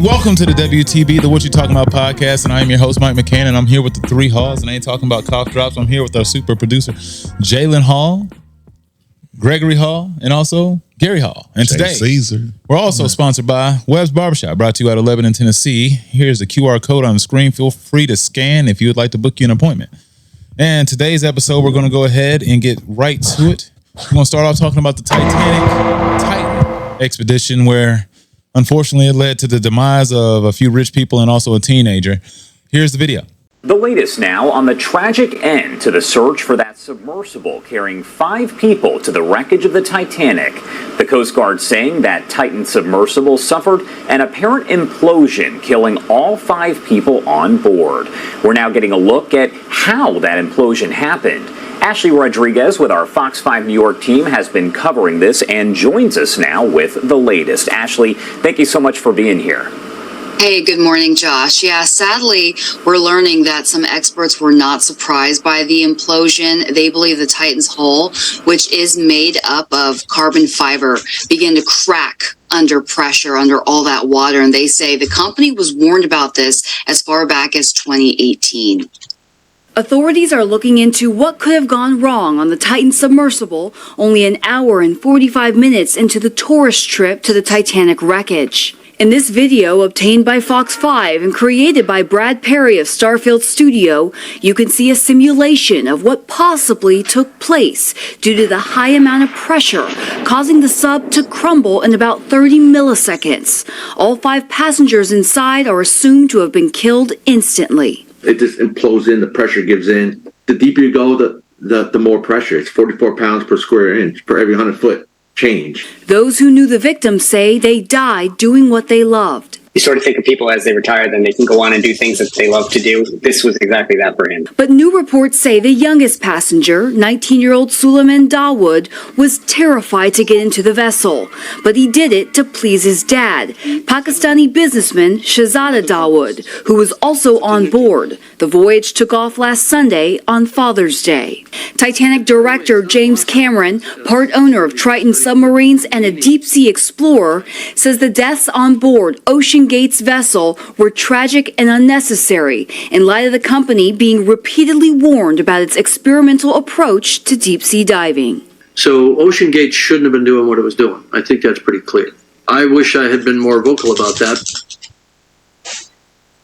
Welcome to the WTB, the What You Talking About podcast, and I am your host, Mike McCann, and I'm here with the three Halls, and I ain't talking about cough drops. I'm here with our super producer, Jalen Hall, Gregory Hall, and also Gary Hall. And today, Caesar. We're also sponsored by Webb's Barbershop, brought to you out of Lebanon, Tennessee. Here's the QR code on the screen. Feel free to scan if you would like to book you an appointment. And today's episode, we're going to go ahead and get right to it. We're going to start off talking about the Titan expedition, where unfortunately it led to the demise of a few rich people and also a teenager. Here's the video. The latest now on the tragic end to the search for that submersible carrying 5 people to the wreckage of the Titanic. The Coast Guard saying that Titan submersible suffered an apparent implosion, killing all 5 people on board. We're now getting a look at how that implosion happened. Ashley Rodriguez with our Fox 5 New York team has been covering this and joins us now with the latest. Ashley, thank you so much for being here. Hey, good morning, Josh. Yeah, sadly, we're learning that some experts were not surprised by the implosion. They believe the Titan's hull, which is made up of carbon fiber, began to crack under pressure, under all that water. And they say the company was warned about this as far back as 2018. Authorities are looking into what could have gone wrong on the Titan submersible only an hour and 45 minutes into the tourist trip to the Titanic wreckage. In this video obtained by Fox 5 and created by Brad Perry of Starfield Studio, you can see a simulation of what possibly took place due to the high amount of pressure, causing the sub to crumble in about 30 milliseconds. All 5 passengers inside are assumed to have been killed instantly. It just implodes in, the pressure gives in. The deeper you go, the more pressure. It's 44 pounds per square inch per every 100 foot change. Those who knew the victims say they died doing what they loved. You sort of think of people as they retire, then they can go on and do things that they love to do. This was exactly that for him. But new reports say the youngest passenger, 19-year-old Suleiman Dawood, was terrified to get into the vessel. But he did it to please his dad, Pakistani businessman Shahzada Dawood, who was also on board. The voyage took off last Sunday on Father's Day. Titanic director James Cameron, part owner of Triton Submarines and a deep-sea explorer, says the deaths on board Ocean Gate's vessel were tragic and unnecessary in light of the company being repeatedly warned about its experimental approach to deep-sea diving. So Ocean Gate shouldn't have been doing what it was doing. I think that's pretty clear. I wish I had been more vocal about that.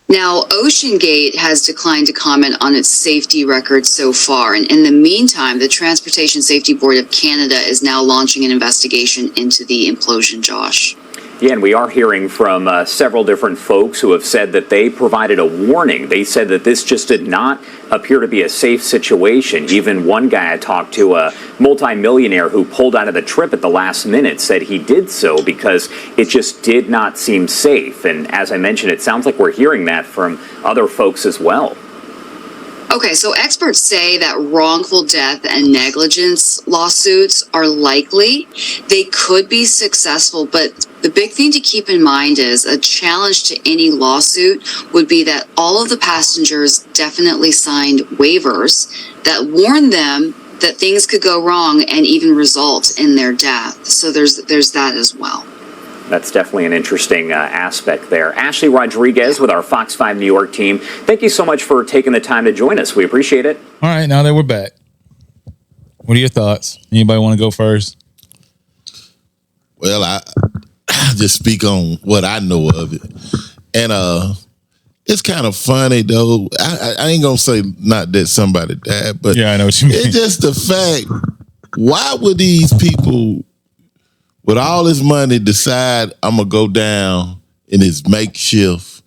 Now, Ocean Gate has declined to comment on its safety record so far. And in the meantime, the Transportation Safety Board of Canada is now launching an investigation into the implosion, Josh. Yeah, and we are hearing from several different folks who have said that they provided a warning. They said that this just did not appear to be a safe situation. Even one guy I talked to, a multimillionaire who pulled out of the trip at the last minute, said he did so because it just did not seem safe. And as I mentioned, it sounds like we're hearing that from other folks as well. Okay, so experts say that wrongful death and negligence lawsuits are likely. They could be successful, but the big thing to keep in mind is a challenge to any lawsuit would be that all of the passengers definitely signed waivers that warned them that things could go wrong and even result in their death. So there's that as well. That's definitely an interesting aspect there. Ashley Rodriguez with our Fox 5 New York team. Thank you so much for taking the time to join us. We appreciate it. All right, now that we're back, what are your thoughts? Anybody want to go first? Well, I just speak on what I know of it. And it's kind of funny, though. I ain't going to say not that somebody died, but yeah, I know what you mean. It's just the fact, why would these people with all this money decide I'm going to go down in this makeshift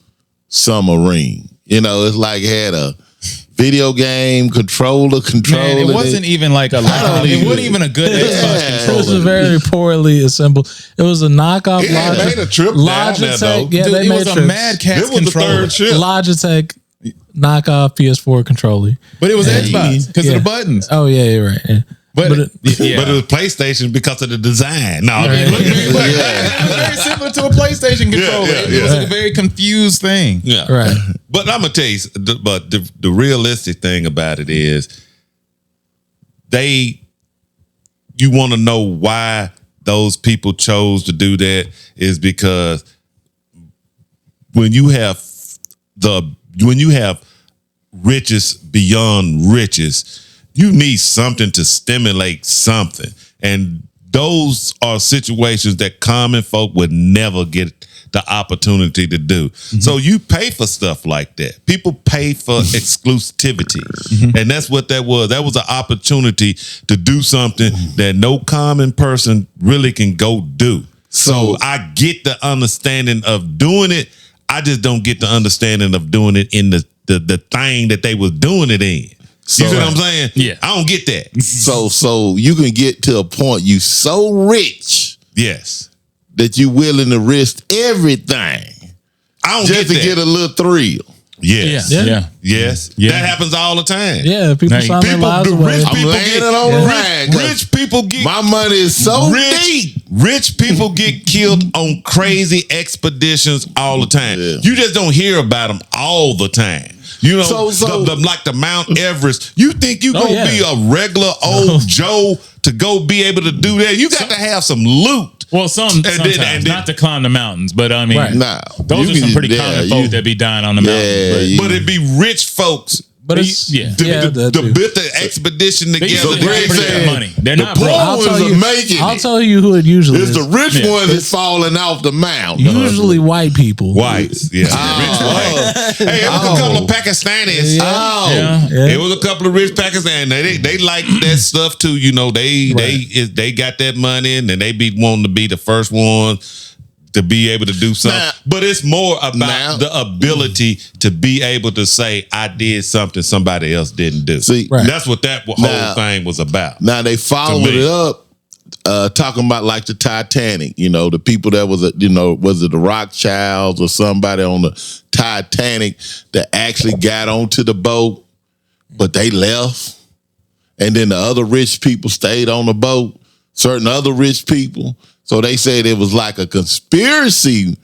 submarine? You know, it's like had a video game controller. Man, it wasn't even like a live. It wasn't even a good Xbox controller. It was very poorly assembled. It was a knockoff. Yeah, they made a trip Logitech. down there, Yeah, dude, they it made was trips. a Mad Catz controller. Logitech knockoff PS4 controller. But it was Xbox because of the buttons. Oh yeah, you're right. Yeah. But it was PlayStation because of the design. No, it was very similar to a PlayStation controller. It was a very confused thing. Yeah, right. But I'm gonna tell you, but the realistic thing about it is, you want to know why those people chose to do that is because when you have riches beyond riches, you need something to stimulate something. And those are situations that common folk would never get the opportunity to do. So you pay for stuff like that. People pay for exclusivity. And that's what that was. That was an opportunity to do something that no common person really can go do. So I get the understanding of doing it. I just don't get the understanding of doing it in the thing that they was doing it in. You see what I'm saying? Yeah. I don't get that. So you can get to a point you so rich. Yes. That you willing to risk everything. I don't just to get a little thrill. Yes. Yes. That happens all the time. Yeah, people sign their lives away. Rich people get on the rag. Rich people get my money is so deep. Rich people get killed on crazy expeditions all the time. Yeah. You just don't hear about them all the time. You know, like the Mount Everest. You think you gonna be a regular old Joe to go be able to do that? You got to have some loot. Well, sometimes not to climb the mountains, but I mean, those are some pretty common folk that be dying on the mountains. But it'd be rich folks. But it's to build the expedition together. They money. They're not poor broke. ones are making I'll tell you who it usually is. It's the rich ones that's falling off the mount. Usually white people. Whites, yeah. Rich white. Hey, it was a couple of Pakistanis. It was a couple of rich Pakistanis. They like that stuff too. You know, they got that money and then they be wanting to be the first ones to be able to do something. But it's more about the ability to be able to say, I did something somebody else didn't do. See, that's what that whole thing was about. Now they followed it up talking about like the Titanic, you know, the people that was, was it the Rothschilds or somebody on the Titanic that actually got onto the boat, but they left. And then the other rich people stayed on the boat, certain other rich people. So they said it was like a conspiracy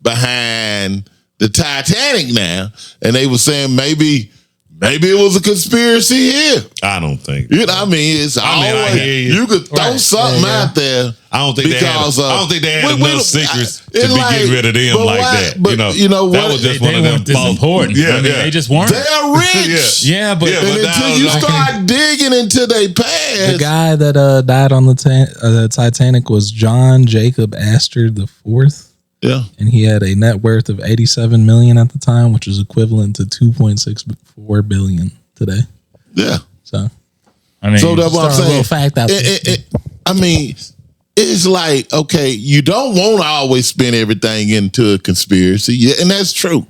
behind the Titanic now. And they were saying maybe it was a conspiracy here. I don't think. You know what I mean? It's always, you could throw something out there. I don't think they had enough secrets to be getting rid of them like that. But you know what? That was just one of them. Important. Yeah, they just weren't. They're rich. But until you start digging into their past. The guy that died on the Titanic was John Jacob Astor IV. Yeah. And he had a net worth of $87 million at the time, which is equivalent to $2.64 billion today. Yeah. So that's what I'm saying. A little fact out there. I mean, it's like, okay, you don't want to always spin everything into a conspiracy. And that's true.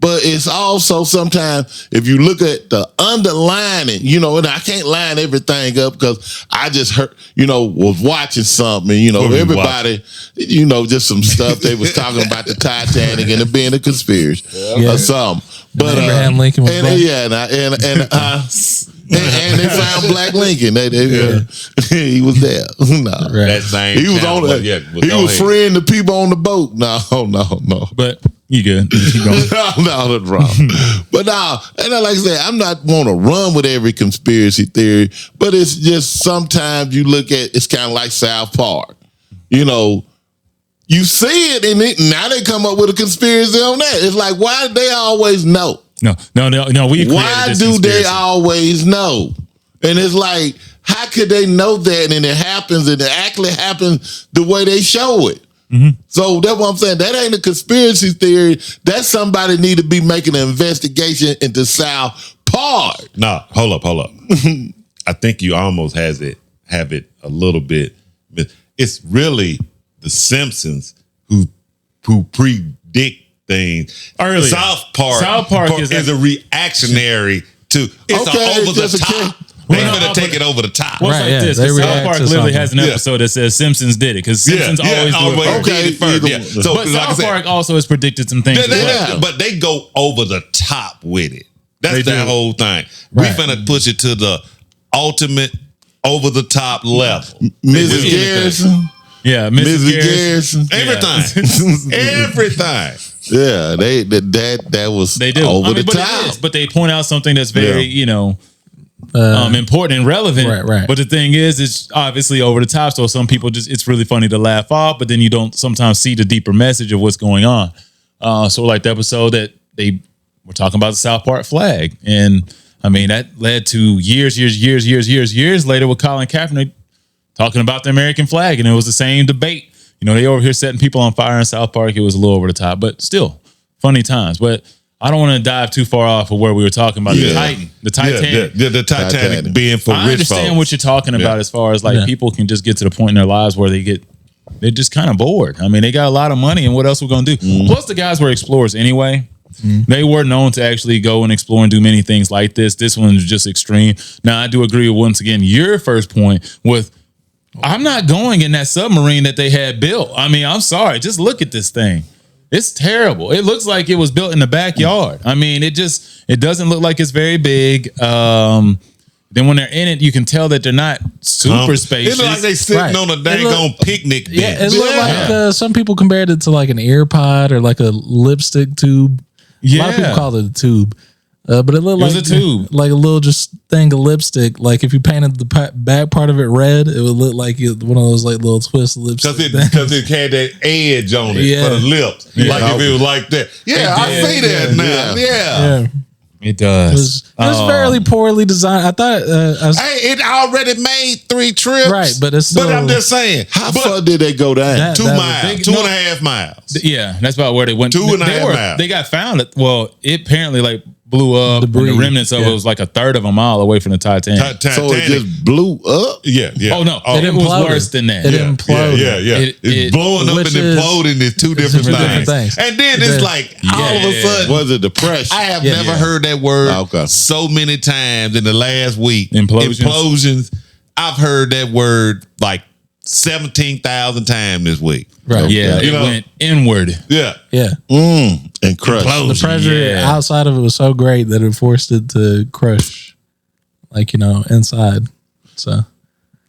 But it's also sometimes if you look at the underlining, and I can't line everything up because I just heard, was watching something, everybody, just some stuff they was talking about the Titanic and it being a conspiracy or something. But Abraham Lincoln was black. And they found Black Lincoln. He was there. No, that same he was on that. He was freeing the people on the boat. No. But you good? Keep going. No, that's wrong. But now, and like I said, I'm not want to run with every conspiracy theory, but it's just sometimes you look at it's kind of like South Park. You see it, and now they come up with a conspiracy on that. It's like, why do they always know? No. Why do they always know? And it's like, how could they know that? And it happens, and it actually happens the way they show it. Mm-hmm. So that's what I'm saying. That ain't a conspiracy theory. That's somebody need to be making an investigation into South Park. No, hold up. I think you almost have it a little bit. It's really the Simpsons who predict things. Earlier. South Park is a reactionary to over the top. They're going to take it over the top. Well, it's like this. South Park literally has an episode that says Simpsons did it because Simpsons always do it first. Okay. So, but South Park also has predicted some things. But they go over the top with it. That's the whole thing. Right. We finna push it to the ultimate over the top level. Mrs. Garrison. Yeah, Mrs. Garrison. Everything. Yeah, that was over the top. But they point out something that's very, important and relevant. Right. But the thing is, it's obviously over the top. So some people it's really funny to laugh off, but then you don't sometimes see the deeper message of what's going on. Sort of like the episode that they were talking about the South Park flag. And I mean, that led to years later with Colin Kaepernick talking about the American flag. And it was the same debate. You know, they over here setting people on fire in South Park. It was a little over the top, but still funny times. But I don't want to dive too far off of where we were talking about the Titanic. The Titanic being for rich folks. I understand what you're talking about as far as like people can just get to the point in their lives where they're just kind of bored. I mean, they got a lot of money, and what else we're going to do? Plus, the guys were explorers anyway. They were known to actually go and explore and do many things like this. This one is just extreme. Now, I do agree with, once again, your first point with, I'm not going in that submarine that they had built. I mean, I'm sorry. Just look at this thing. It's terrible. It looks like it was built in the backyard. I mean, it doesn't look like it's very big. Then when they're in it, you can tell that they're not super spacious. It looks like they sitting on a daggone picnic bench. Yeah, it looked like some people compared it to like an ear pod or like a lipstick tube. A lot of people call it a tube. But it looked like a tube, like a little just thing of lipstick. Like if you painted the back part of it red, it would look like one of those like little twist lipstick. Because it had that edge on it for the lips. Like if it was like that. Yeah, I see that now. Yeah. It does. It was fairly poorly designed. I thought. It already made 3 trips. Right, but it's still, but I'm just saying. How far did they go down? 2 miles. 2.5 miles. Yeah, that's about where they went. 2.5 miles. They got found. It apparently like blew up. And the remnants of it was like a third of a mile away from the Titanic. So it just blew up? Yeah. Oh, no. It was worse than that. It imploded. Yeah. It's blowing up and imploding is 2 different things. And then it's like, all of a sudden. Was it depression? I have never heard that word so many times in the last week. Implosions. I've heard that word like 17,000 times this week. Right. Yeah. It went inward. Yeah. Yeah. And crushed. The pressure outside of it was so great that it forced it to crush, like, inside. So.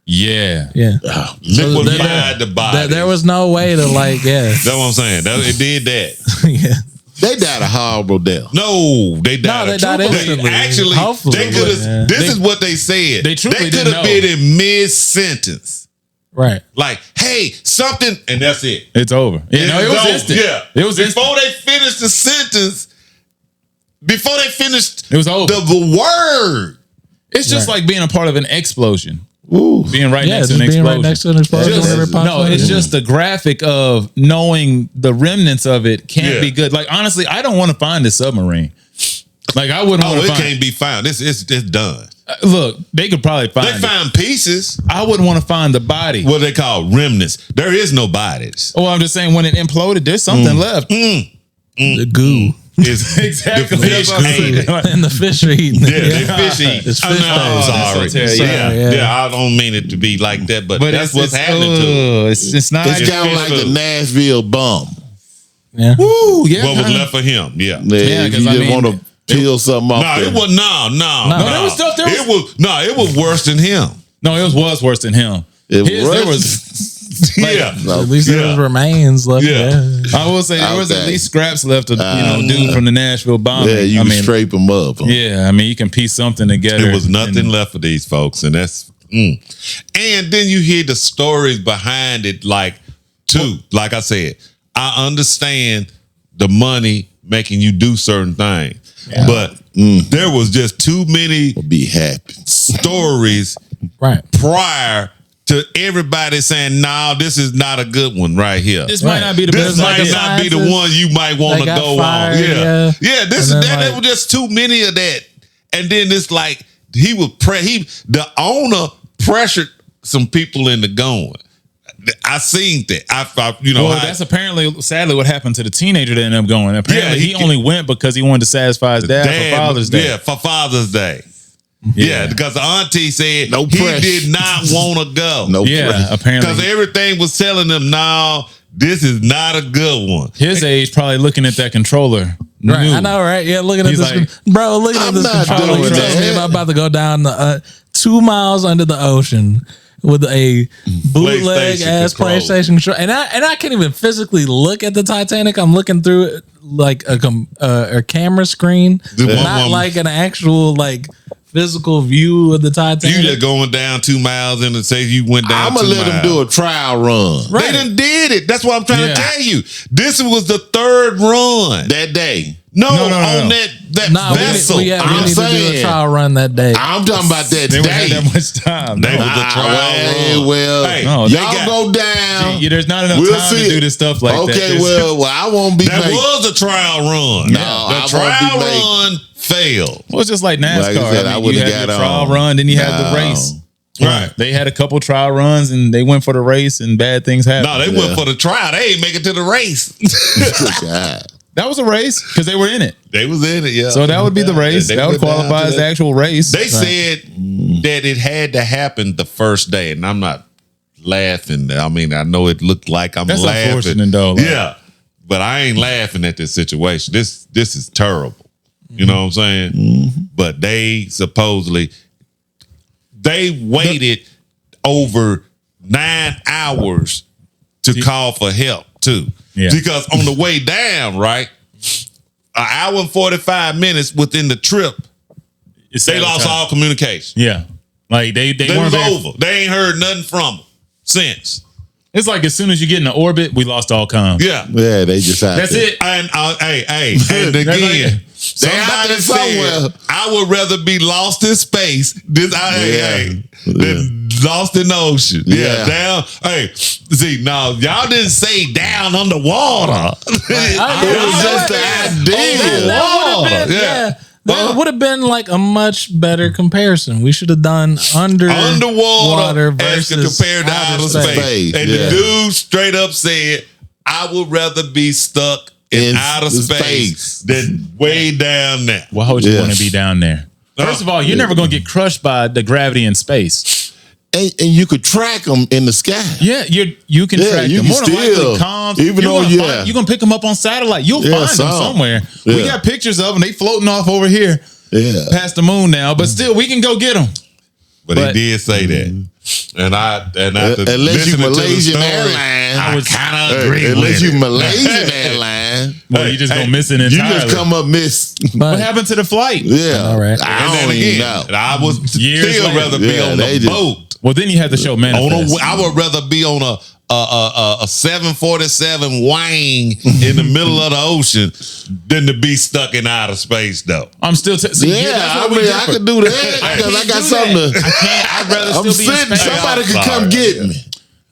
Yeah. Liquefied the body. There was no way to That's what I'm saying. It did that. Yeah. They died a horrible death. No, they died. No, they died instantly. Actually, they could have. This is what they said. They truly could have been in mid-sentence. Right. Like, hey, something, and that's it. It's over. It was instant. Yeah. It was before they finished the sentence. Before they finished, it was over. The word. It's just like being a part of an explosion. Ooh. Being right next to an explosion. Right next to an explosion. It's just the graphic of knowing the remnants of it can't be good. Like, honestly, I don't want to find this submarine. Like, I wouldn't want to find it. Can't be found. It's done. Look, they could probably find They found pieces. I wouldn't want to find the body. What they call remnants. There is no bodies. Oh, I'm just saying when it imploded, there's something left. The goo. Exactly. The fish and the fish are eating. They fish eat. It's fish sorry. I don't mean it to be like that, but that's what's happening to it. It's not. It's kind of like the Nashville bomb. Yeah. Woo, yeah. What was left for him? Yeah. If you just want to peel something off. No, it was no. There was stuff. It was worse than him. No, it was worse than him. There was. At least there was remains left. Yeah. I will say there was at least scraps left of dude from the Nashville bombing. Yeah, you can scrape them up. Yeah, I mean you can piece something together. There was nothing left for these folks, and that's and then you hear the stories behind it, like I said, I understand the money making you do certain things, but there was just too many stories prior to everybody saying, "No, this is not a good one right here. This might not be the best. This might not be the one you might want to go on." Yeah. This is that. There was just too many of that, and then it's like the owner pressured some people into going. I seen that. That's apparently, sadly, what happened to the teenager that ended up going. Apparently, he only went because he wanted to satisfy his dad for Father's Day. Yeah, for Father's Day. Yeah, because the auntie said he did not want to go. Apparently. Because everything was telling him, no, this is not a good one. His age probably looking at that controller. Right, I know, right? Yeah, looking at this. Looking at this controller. I'm about to go down 2 miles under the ocean with a bootleg ass PlayStation controller. And I can't even physically look at the Titanic. I'm looking through it like a camera screen, not like an actual physical view of the Titanic. You just going down 2 miles and say you went down. I'm gonna let them do a trial run. They done did it. That's what I'm trying to tell you. This was the 3rd run that day. No, on that vessel. We need to do a trial run that day. I'm talking about that They day. wouldn't have that much time. They was a trial run. Well, Hey, y'all go down. There's not enough time to do this stuff like that. Okay, well, I won't be. That was a trial run. No, the trial run failed. Well, it's just like NASCAR. Like I said, I you would've had got the trial on. run, then you had the race. Right. They had a couple trial runs and they went for the race and bad things happened. No, they went for the trial. They ain't make it to the race. God. That was a race because they were in it. They was in it, yeah. So that would be the race. They That would went down qualify to as the that. actual race. They said that it had to happen the first day, and I'm not laughing. I mean, I know it looked like I'm That's laughing. unfortunate, though. Like- Yeah, but I ain't laughing at this situation. This is terrible. You know what I'm saying? But they supposedly waited over 9 hours to call for help too. Yeah. Because on the way down, right, 1 hour and 45 minutes within the trip, they lost all communication. Yeah. Like they They weren't was very- over. They ain't heard nothing from them since. It's like as soon as you get in the orbit, we lost all comms. Yeah. Yeah, they just out That's there. it. And and again, like- somebody out there somewhere. said, I would rather be lost in space than lost in the ocean. Yeah. Down. Hey, see, now y'all didn't say down underwater. It was just the idea. That would have been like a much better comparison. We should have done underwater as versus compared to outer space. And Yeah. the dude straight up said, I would rather be stuck in outer space than way down there. Why would you Yeah. want to be down there? First of all, you're never going to get crushed by the gravity in space. And you could track them in the sky. Yeah, you can track you them. can More than still, likely, comms. even though, you're going to pick them up on satellite. You'll Yeah, find them somewhere. Yeah. We got pictures of them. They floating off over here past the moon now. But still, we can go get them. But he did say that. And I unless you Malaysian Airlines, I kind of agree with unless you it. Malaysian Airlines, Well, you just go missing you entirely. just come up miss. What happened to the flight? Yeah, all right. I And don't then even again, know. I would Years still later. rather be Yeah, on they the just- boat. Well, then you have to show manifest. I would rather be on a 747 Wang in the middle of the ocean than to be stuck in outer space, though. I'm still that's I what we mean, I differ. could do that because I got something to. I can't. I'd rather I'm still be in sitting. space. Somebody could come get me.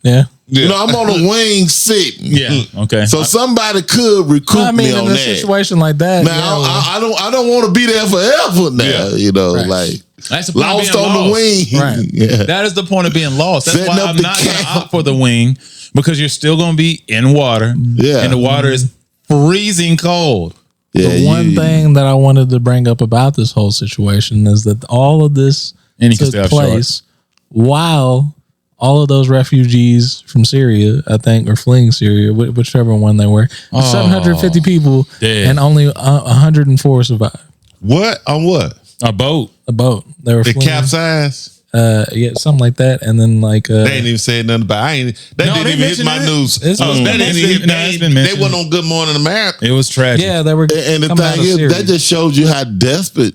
Yeah. You know, I'm on a wing sitting. Yeah. Okay. So somebody could recoup I mean, me in on a that. situation like that, Now I don't want to be there forever. Now Yeah. you know, Right. like That's the point of lost being on the lost. wing. Right. Yeah. That is the point of being lost. That's Setting why up I'm the not going to camp. opt for the wing because you're still going to be in water. Yeah. And the water is freezing cold. Yeah, the one thing that I wanted to bring up about this whole situation is that all of this And you can took stay place while all of those refugees from Syria, I think, or fleeing Syria, whichever one they were, 750 people, dead. and only 104 survived. What? On what? A boat. A boat. They were The fleeing. capsize? Yeah, something like that. And then like They ain't even said nothing about it. That No, didn't they even hit mentioned my it. news. It's been That didn't mentioned. even- No, it's been they mentioned. wasn't on Good Morning America. It was tragic. yeah, they were. And the coming out thing of is, Syria. that just shows you how desperate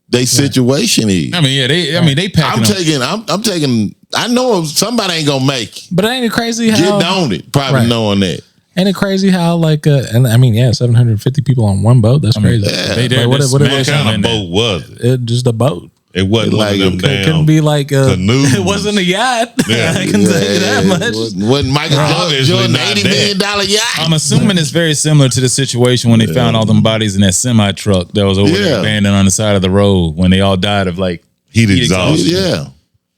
they situation is. I mean, yeah, they packing them. I'm taking. I know somebody ain't gonna make it. But ain't it crazy how Getting on it, probably Right. knowing that. Ain't it crazy how like and I mean 750 people on one boat. That's crazy. They did. Like, what What smash them kind in of there. boat was it? It just a boat. It wasn't Like one of them it It couldn't damn be like canoes. it wasn't a yacht. Yeah. I can tell you that much. Wasn't Michael Obviously Jordan not $80 that. million yacht? I'm assuming it's very similar to the situation when they found all them bodies in that semi truck that was over there abandoned on the side of the road when they all died of like Heat exhaustion. Yeah.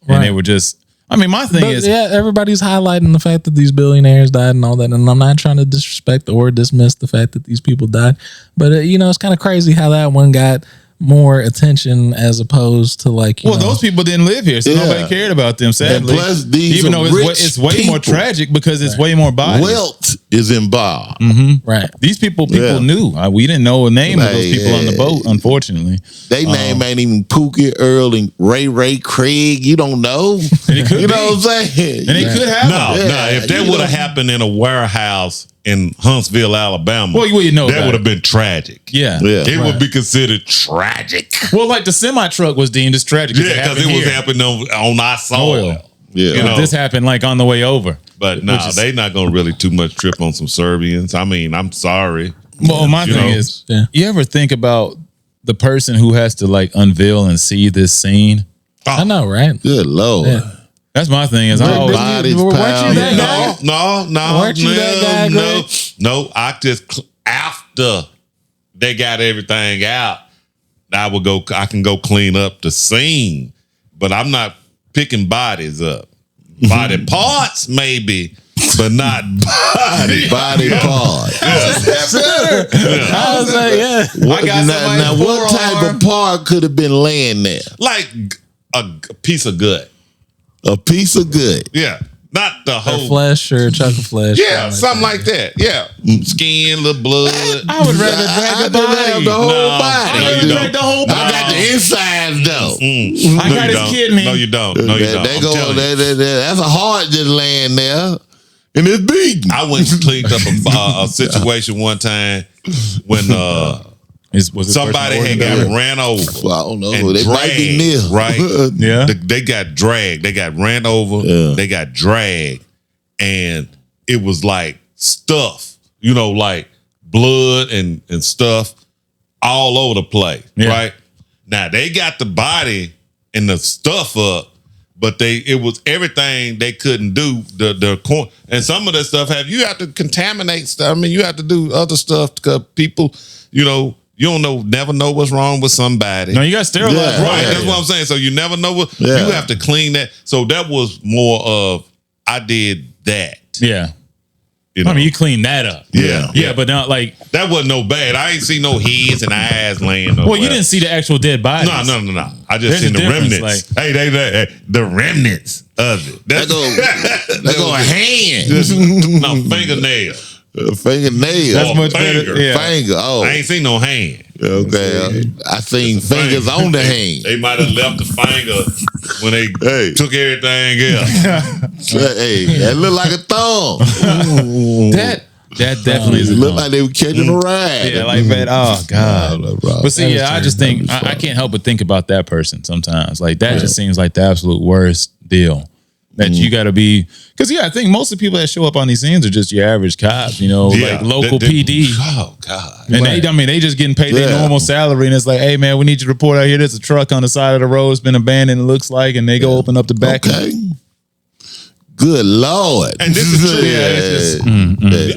and they were just. I mean, my thing But is, yeah, everybody's highlighting the fact that these billionaires died and all that, and I'm not trying to disrespect or dismiss the fact that these people died, but it's kind of crazy how that one got more attention as opposed to like you know, those people didn't live here, so Yeah. nobody cared about them. Sadly, And plus, these even are though rich it's way more people. tragic because it's way more bodies. Wealth is involved. right. These people Yeah. knew. We didn't know a name of those Like, people on the boat, unfortunately. They name ain't even Pookie, Earl, and Ray Craig. You don't know. And it could You be. know what I'm saying? And it could happen. No, Yeah, if that you would have know. happened in a warehouse in Huntsville, Alabama, Well, you know that would have been tragic. Yeah. It would be considered tragic. Well, like the semi truck was deemed as tragic. Yeah, because it was happening on our soil. Yeah. You know? This happened like on the way over. But no, they not gonna really too much trip on some Serbians. I mean, I'm sorry. Well, my thing is, you ever think about the person who has to like unveil and see this scene? I know, right? Good Lord. Yeah. That's my thing. Is Bodies piled. No. Weren't you that guy, No. I just after they got everything out, I can go clean up the scene, but I'm not picking bodies up. Body parts, maybe, but not body parts. I was like, Now, what type of part could have been laying there? Like a piece of gut. A piece of gut. Yeah. Not the whole flesh or chunk of flesh. Yeah, something like that. Yeah. Skin, little blood. I would rather drag the whole body. I would drag the whole body. I got the insides though. I got his kidney. No, you don't. No, you don't. That's a heart just laying there. And it's beating. I went and cleaned up a situation one time when somebody had got ran over. Well, I don't know. And They might be near. Right? Yeah. They got dragged. They got ran over. Yeah. They got dragged. And it was like stuff, like blood and stuff all over the place. Yeah. Right? Now they got the body and the stuff up, but it was everything they couldn't do. And some of that stuff you have to contaminate stuff. I mean, you have to do other stuff because people, you don't never know what's wrong with somebody. No, you got to sterilize. Yeah, Right, that's what I'm saying. So you never know what you have to clean that. So that was more of I did that. Yeah. I mean, you clean that up. Yeah. But not like that wasn't no bad. I ain't see no heads and eyes laying. Well, you didn't see the actual dead bodies. No. I just There's seen a the difference, remnants. The remnants of it. They go a hand. No fingernail. Fingernail. That's much finger. better. Yeah. Finger. Oh. I ain't seen no hand. Okay. I seen fingers on the hand. They might have left the finger when they took everything else. Hey, that look like a thumb. That definitely is. Look like they were catching a ride. Yeah, like that. Oh God. But see, That was I just think I can't help but think about that person sometimes. Like that just seems like the absolute worst deal. That you got to be, because I think most of the people that show up on these scenes are just your average cops, like local PD. Oh God! And they just getting paid their normal salary, and it's like, hey man, we need you to report out here. There's a truck on the side of the road, it's been abandoned. It looks like, and they go open up the back. Okay. Good Lord! And this is true.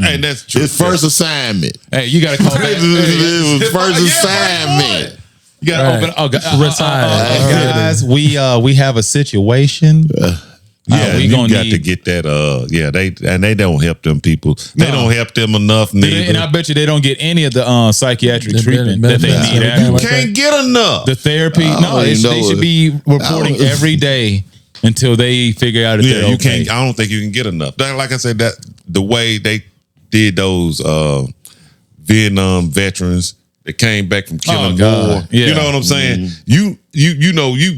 And that's true. His first assignment. Hey, you got to call back. It was first assignment. You got to open. Oh, Retire. Guys, we have a situation. Yeah, we you gonna got need to get that. They don't help them people. They don't help them enough. Neither. And I bet you they don't get any of the psychiatric treatment that they need. You can't get enough. The therapy. They should be reporting every day until they figure out if they're you okay. can't. I don't think you can get enough. Like I said, that the way they did those Vietnam veterans that came back from killing war. Yeah. You know what I'm saying? You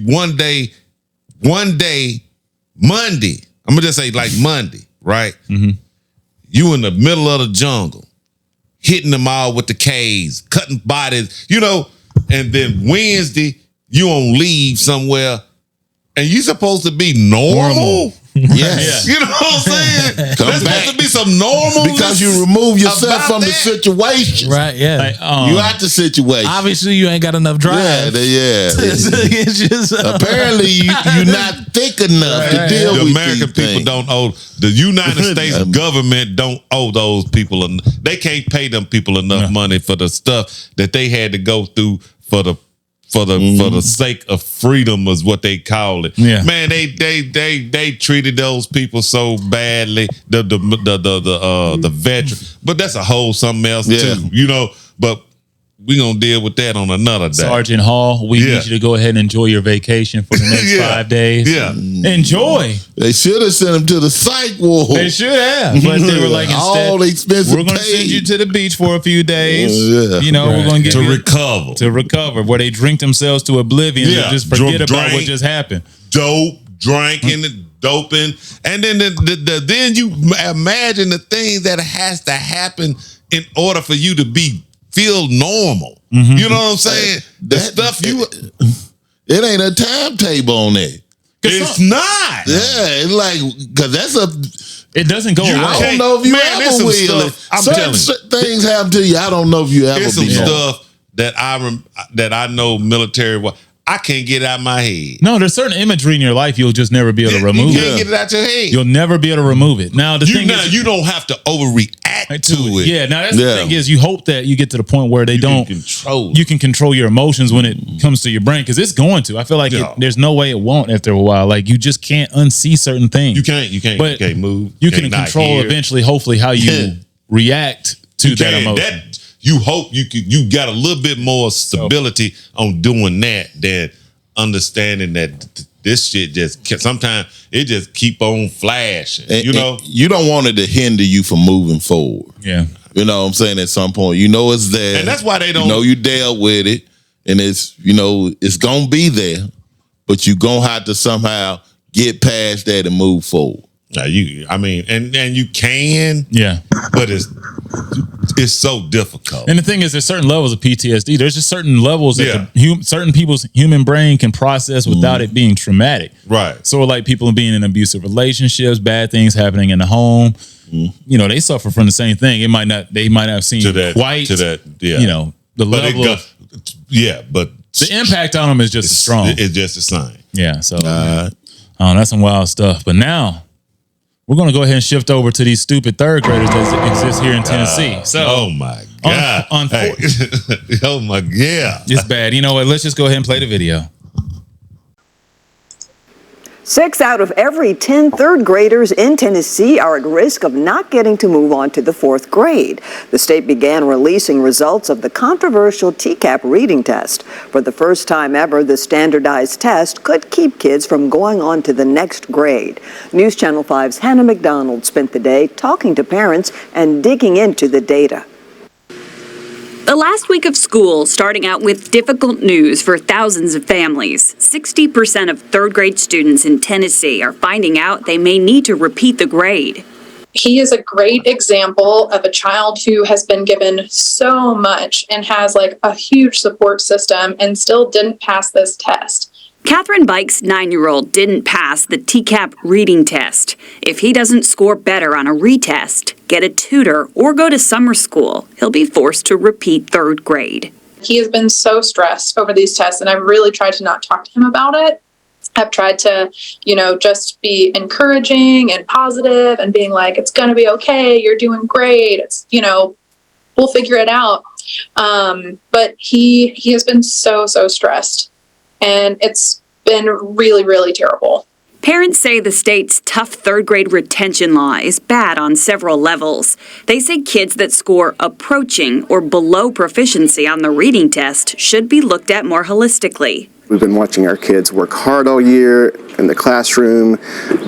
one day. Monday, I'm gonna just say like Monday, right? You in the middle of the jungle, hitting them all with the K's, cutting bodies, and then Wednesday, you on leave somewhere, and you supposed to be normal. Yes. You know what I'm saying? There's supposed to be some normal because you remove yourself from the situation. Right, yeah. Like, you out the situation. Obviously, you ain't got enough drive. It's just, apparently, you're not thick enough to deal the with American these people things. don't owe the United States government don't owe those people. They can't pay them people enough money for the stuff that they had to go through for the sake of freedom is what they call it. Yeah. Man, they treated those people so badly. The veteran, but that's a whole something else too. But we gonna deal with that on another day. Sergeant Hall, we need you to go ahead and enjoy your vacation for the next 5 days. Yeah. Enjoy. They should have sent him to the psych ward. They should have. But they were like, instead, all expenses we're going to send you to the beach for a few days. We're going to get to you recover, where they drink themselves to oblivion and just forget about what just happened. Dope, drinking, doping, and then then you imagine the things that has to happen in order for you to feel normal. Mm-hmm. You know what I'm saying? It ain't a timetable on that. It's not. Yeah, it's like, because it doesn't go away. I don't know if you ever will. I'm telling you, things happen to you. I don't know if you ever. There's some stuff that I know military. I can't get it out of my head. No, there's certain imagery in your life you'll just never be able to remove. You can't get it out your head. You'll never be able to remove it. Now the thing is, you don't have to overreact to it. Yeah. Now that's the thing is, you hope that you get to the point where you can control your emotions when it comes to your brain, because it's going to. I feel like there's no way it won't after a while. Like, you just can't unsee certain things. You can't move. You can control eventually, hopefully, how you react to that emotion. You hope you got a little bit more stability on doing that than understanding that this shit sometimes it just keep on flashing. And you don't want it to hinder you from moving forward. Yeah. You know what I'm saying? At some point, it's there. And that's why they don't you dealt with it, and it's it's gonna be there, but you gonna have to somehow get past that and move forward. and you can, but it's so difficult. And the thing is, there's certain levels of PTSD. There's just certain levels that certain people's human brain can process without it being traumatic. Right. So, like, people being in abusive relationships, bad things happening in the home, they suffer from the same thing. They might not have seen the level of but the impact on them is just as strong. It's just a sign. Yeah. So, that's some wild stuff. But now, we're going to go ahead and shift over to these stupid third graders that exist here in Tennessee. Oh my God. Oh my God. It's bad. You know what? Let's just go ahead and play the video. 6 out of every 10 third graders in Tennessee are at risk of not getting to move on to the 4th grade. The state began releasing results of the controversial TCAP reading test. For the first time ever, the standardized test could keep kids from going on to the next grade. News Channel 5's Hannah McDonald spent the day talking to parents and digging into the data. The last week of school starting out with difficult news for thousands of families. 60% of third grade students in Tennessee are finding out they may need to repeat the grade. He is a great example of a child who has been given so much and has a huge support system and still didn't pass this test. Catherine Bike's 9-year-old didn't pass the TCAP reading test. If he doesn't score better on a retest, get a tutor, or go to summer school, he'll be forced to repeat 3rd grade. He has been so stressed over these tests, and I've really tried to not talk to him about it. I've tried to, just be encouraging and positive and being like, it's going to be okay. You're doing great. It's, we'll figure it out. But he has been so stressed. And it's been really, really terrible. Parents say the state's tough 3rd grade retention law is bad on several levels. They say kids that score approaching or below proficiency on the reading test should be looked at more holistically. We've been watching our kids work hard all year in the classroom,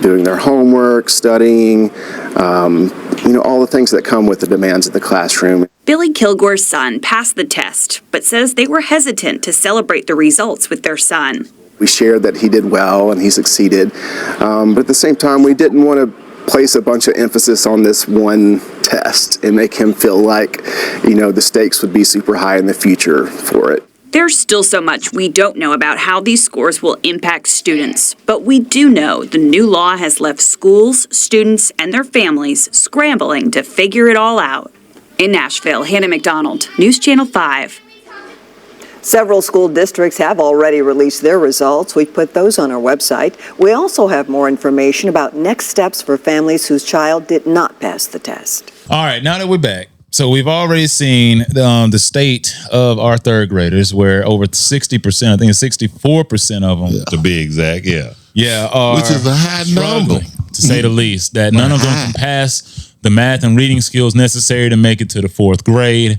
doing their homework, studying, all the things that come with the demands of the classroom. Billy Kilgore's son passed the test, but says they were hesitant to celebrate the results with their son. We shared that he did well and he succeeded, but at the same time, we didn't want to place a bunch of emphasis on this one test and make him feel like, the stakes would be super high in the future for it. There's still so much we don't know about how these scores will impact students, but we do know the new law has left schools, students, and their families scrambling to figure it all out. In Nashville, Hannah McDonald, News Channel 5. Several school districts have already released their results. We've put those on our website. We also have more information about next steps for families whose child did not pass the test. All right, now that we're back. So we've already seen the state of our third graders, where over 60%, I think it's 64% of them, to be exact, which is a high number, to say the least. That none of them can pass the math and reading skills necessary to make it to the 4th grade.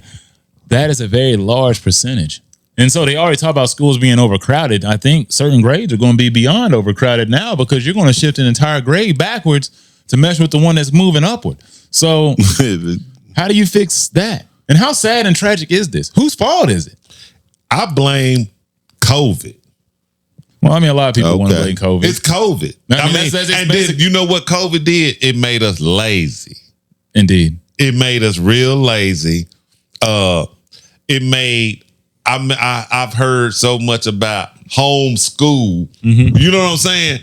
That is a very large percentage. And so they already talk about schools being overcrowded. I think certain grades are going to be beyond overcrowded now, because you're going to shift an entire grade backwards to mesh with the one that's moving upward. So how do you fix that? And how sad and tragic is this? Whose fault is it? I blame COVID. Well, I mean, a lot of people want to blame COVID. It's COVID. I mean, and then you know what COVID did? It made us lazy. Indeed. It made us real lazy. It made I've heard so much about homeschool. You know what I'm saying?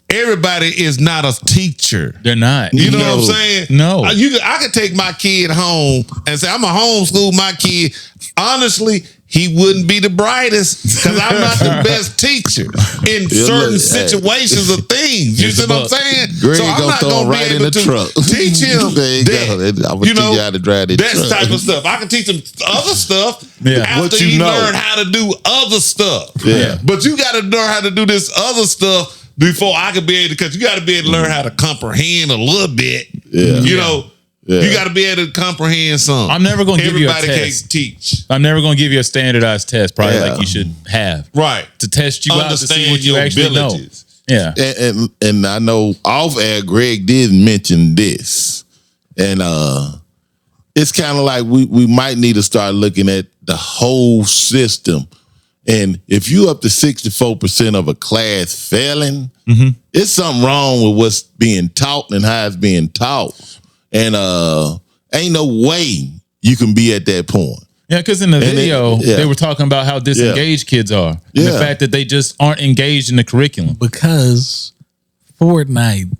Everybody is not a teacher. They're not. You know what I'm saying? No. I could take my kid home and say, I'm going to homeschool my kid. Honestly, he wouldn't be the brightest because I'm not the best teacher in certain situations of things. You see what I'm saying? Greg so I'm not going to be able to teach him I'm going to teach you how to drive that truck. Type of stuff. I can teach him other stuff after what he learn how to do other stuff. Yeah. But you got to learn how to do this other stuff before I could be able to, because you got to be able to learn how to comprehend a little bit. Yeah. You know, you got to be able to comprehend something. I'm never going to give you a test. Everybody can't teach. I'm never going to give you a standardized test, probably like you should have. Right. To test you out to see what you your actually abilities. know. Yeah. And I know off air, Greg did mention this. And it's kind of like we might need to start looking at the whole system. And if you up to 64% of a class failing, it's something wrong with what's being taught and how it's being taught. And ain't no way you can be at that point. Yeah, because in the video, they were talking about how disengaged kids are. And the fact that they just aren't engaged in the curriculum. Because Fortnite,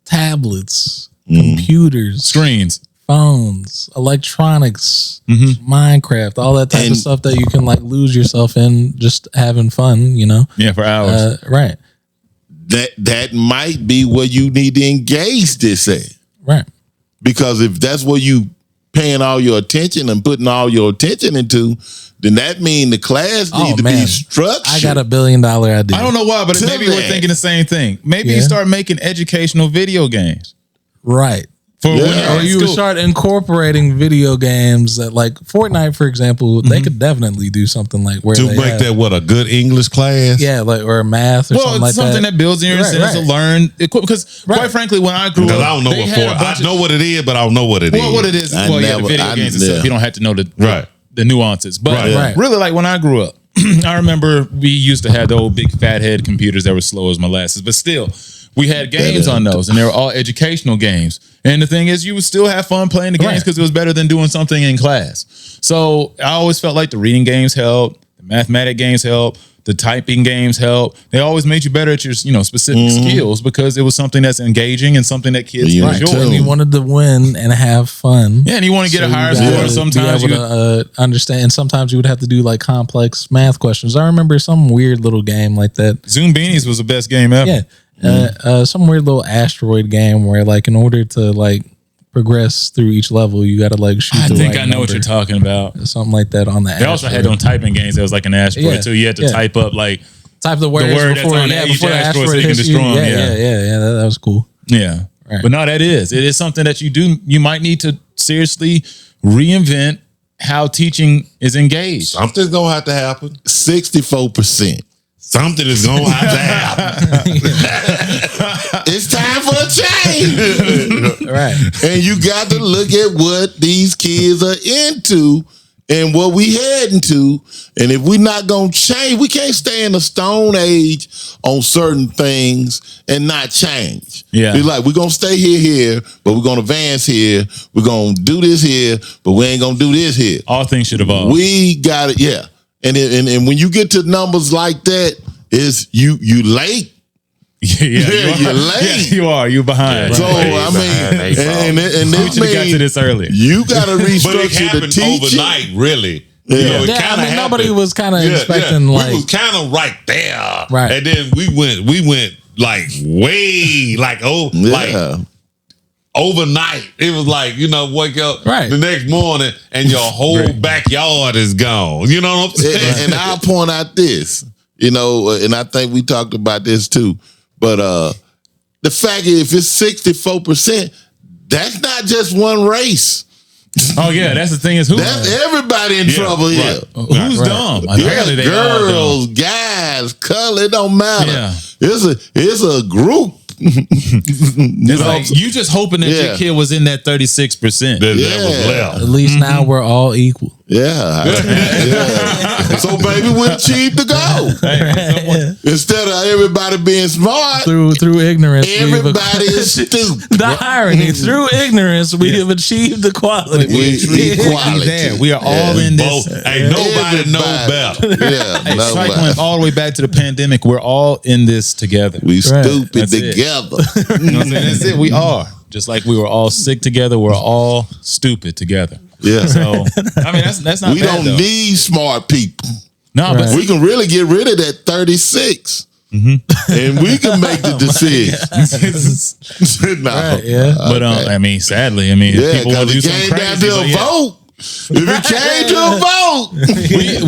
tablets, computers, screens, phones, electronics, Minecraft, all that type of stuff that you can like lose yourself in just having fun, you know? Yeah, for hours. Right. That might be where you need to engage this at. Right. Because if that's where you paying all your attention and putting all your attention into, then that means the class need to be structured. I got $1 billion idea. I don't know why, but maybe we're thinking the same thing. Maybe you start making educational video games. Right. Or you would start incorporating video games that, like Fortnite, for example, they could definitely do something like where to they make that a good English class. Yeah, like or math or something like that. Something that builds in your sense to learn. Because quite frankly, when I grew up, I don't know what I know what it is, but I don't know what it is. Well, what it is? Well, the video games and stuff. You don't have to know the nuances. But really, like when I grew up, I remember we used to have the old big fat head computers that were slow as molasses, but still. We had games on those, and they were all educational games. And the thing is, you would still have fun playing the games because it was better than doing something in class. So I always felt like the reading games helped, the mathematic games helped, the typing games helped. They always made you better at your specific skills because it was something that's engaging and something that kids enjoy. And you wanted to win and have fun. Yeah, and you want to get a higher score. Sometimes you to understand. Sometimes you would have to do like complex math questions. I remember some weird little game like that. Zoom Beanies was the best game ever. Yeah. Some weird little asteroid game where like in order to like progress through each level you got to like shoot I know what you're talking about, something like that on the they also had on typing games that was like an asteroid too. You had to type up like the word before the asteroid so you can destroy them. Yeah, that was cool. But no, it is something that you might need to seriously reinvent how teaching is engaged. Something's gonna have to happen. 64%. Something is going to have to happen. It's time for a change. Right. And you got to look at what these kids are into and what we heading to. And if we're not going to change, we can't stay in the Stone Age on certain things and not change. Yeah. We're like, we're going to stay here, but we're going to advance here. We're going to do this here, but we ain't going to do this here. All things should evolve. We got it. Yeah. And when you get to numbers like that, is you late. You're late. Yeah, you are. You behind. So I mean, and this means got to this earlier. You got to restructure the teaching overnight. Really, nobody was kind of expecting like we was kind of right there, right? And then we went like way like overnight. It was like, wake up the next morning and your whole backyard is gone. You know what I'm saying? And I'll point out this, and I think we talked about this too, but the fact is if it's 64%, that's not just one race. Oh yeah, that's the thing is that's everybody in trouble here. Who's dumb? Apparently they girls, guys, color, it don't matter. Yeah. It's a group. It's like you just hoping that your kid was in that 36%. That was left. At least now we're all equal. Yeah. So baby, we're cheap to go. Instead of everybody being smart, through ignorance, everybody is stupid. The irony, through ignorance, we have achieved equality. We achieved equality. We are all in this. Hey, nobody know better. Yeah, Hey, cycling all the way back to the pandemic, we're all in this together. We stupid That's together. You know what I'm saying? That's it. We are. Just like we were all sick together, we're all stupid together. Yeah. So I mean, that's not. We bad, don't though. need smart people. No, but we can really get rid of that 36. And we can make the decision. No. But I mean, sadly, I mean, Yeah, people want to do because it something came down crazy. to a but vote. If it came to a vote,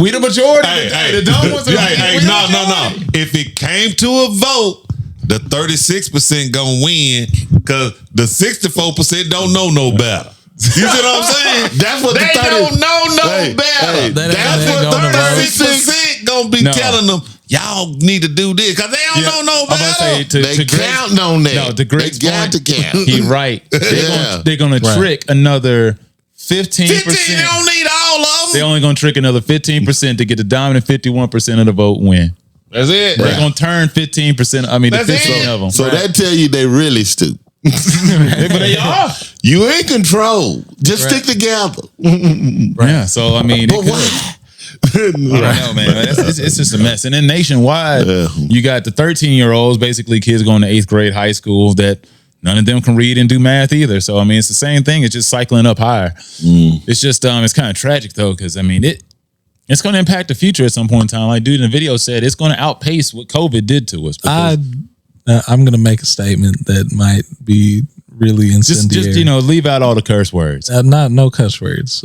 we the majority. Hey, the dumb ones are no. If it came to a vote, the 36% gonna win because the 64% don't know no better. You see what I'm saying? That's what they don't know no better. That's what 36% gonna be telling them. Y'all need to do this because they don't know no better. They counting on that. No, to Greg's they got point, to count. He right. They're gonna trick another 15%. 15, they don't need all of them. They're only gonna trick another 15% to get the dominant 51% of the vote win. That's it. They're gonna turn 15%. I mean, the 15 of them. So that tell you they really stupid. But they are. You in control. Just stick together. Yeah. So I mean, but why? I don't know, man. It's just a mess. And then nationwide, you got the 13-year-olds, basically kids going to 8th grade high school that none of them can read and do math either. So I mean, it's the same thing. It's just cycling up higher. It's just it's kind of tragic though, because I mean it's going to impact the future at some point in time. Like dude in the video said, it's going to outpace what COVID did to us. I'm going to make a statement that might be really incendiary. Just leave out all the curse words. No cuss words.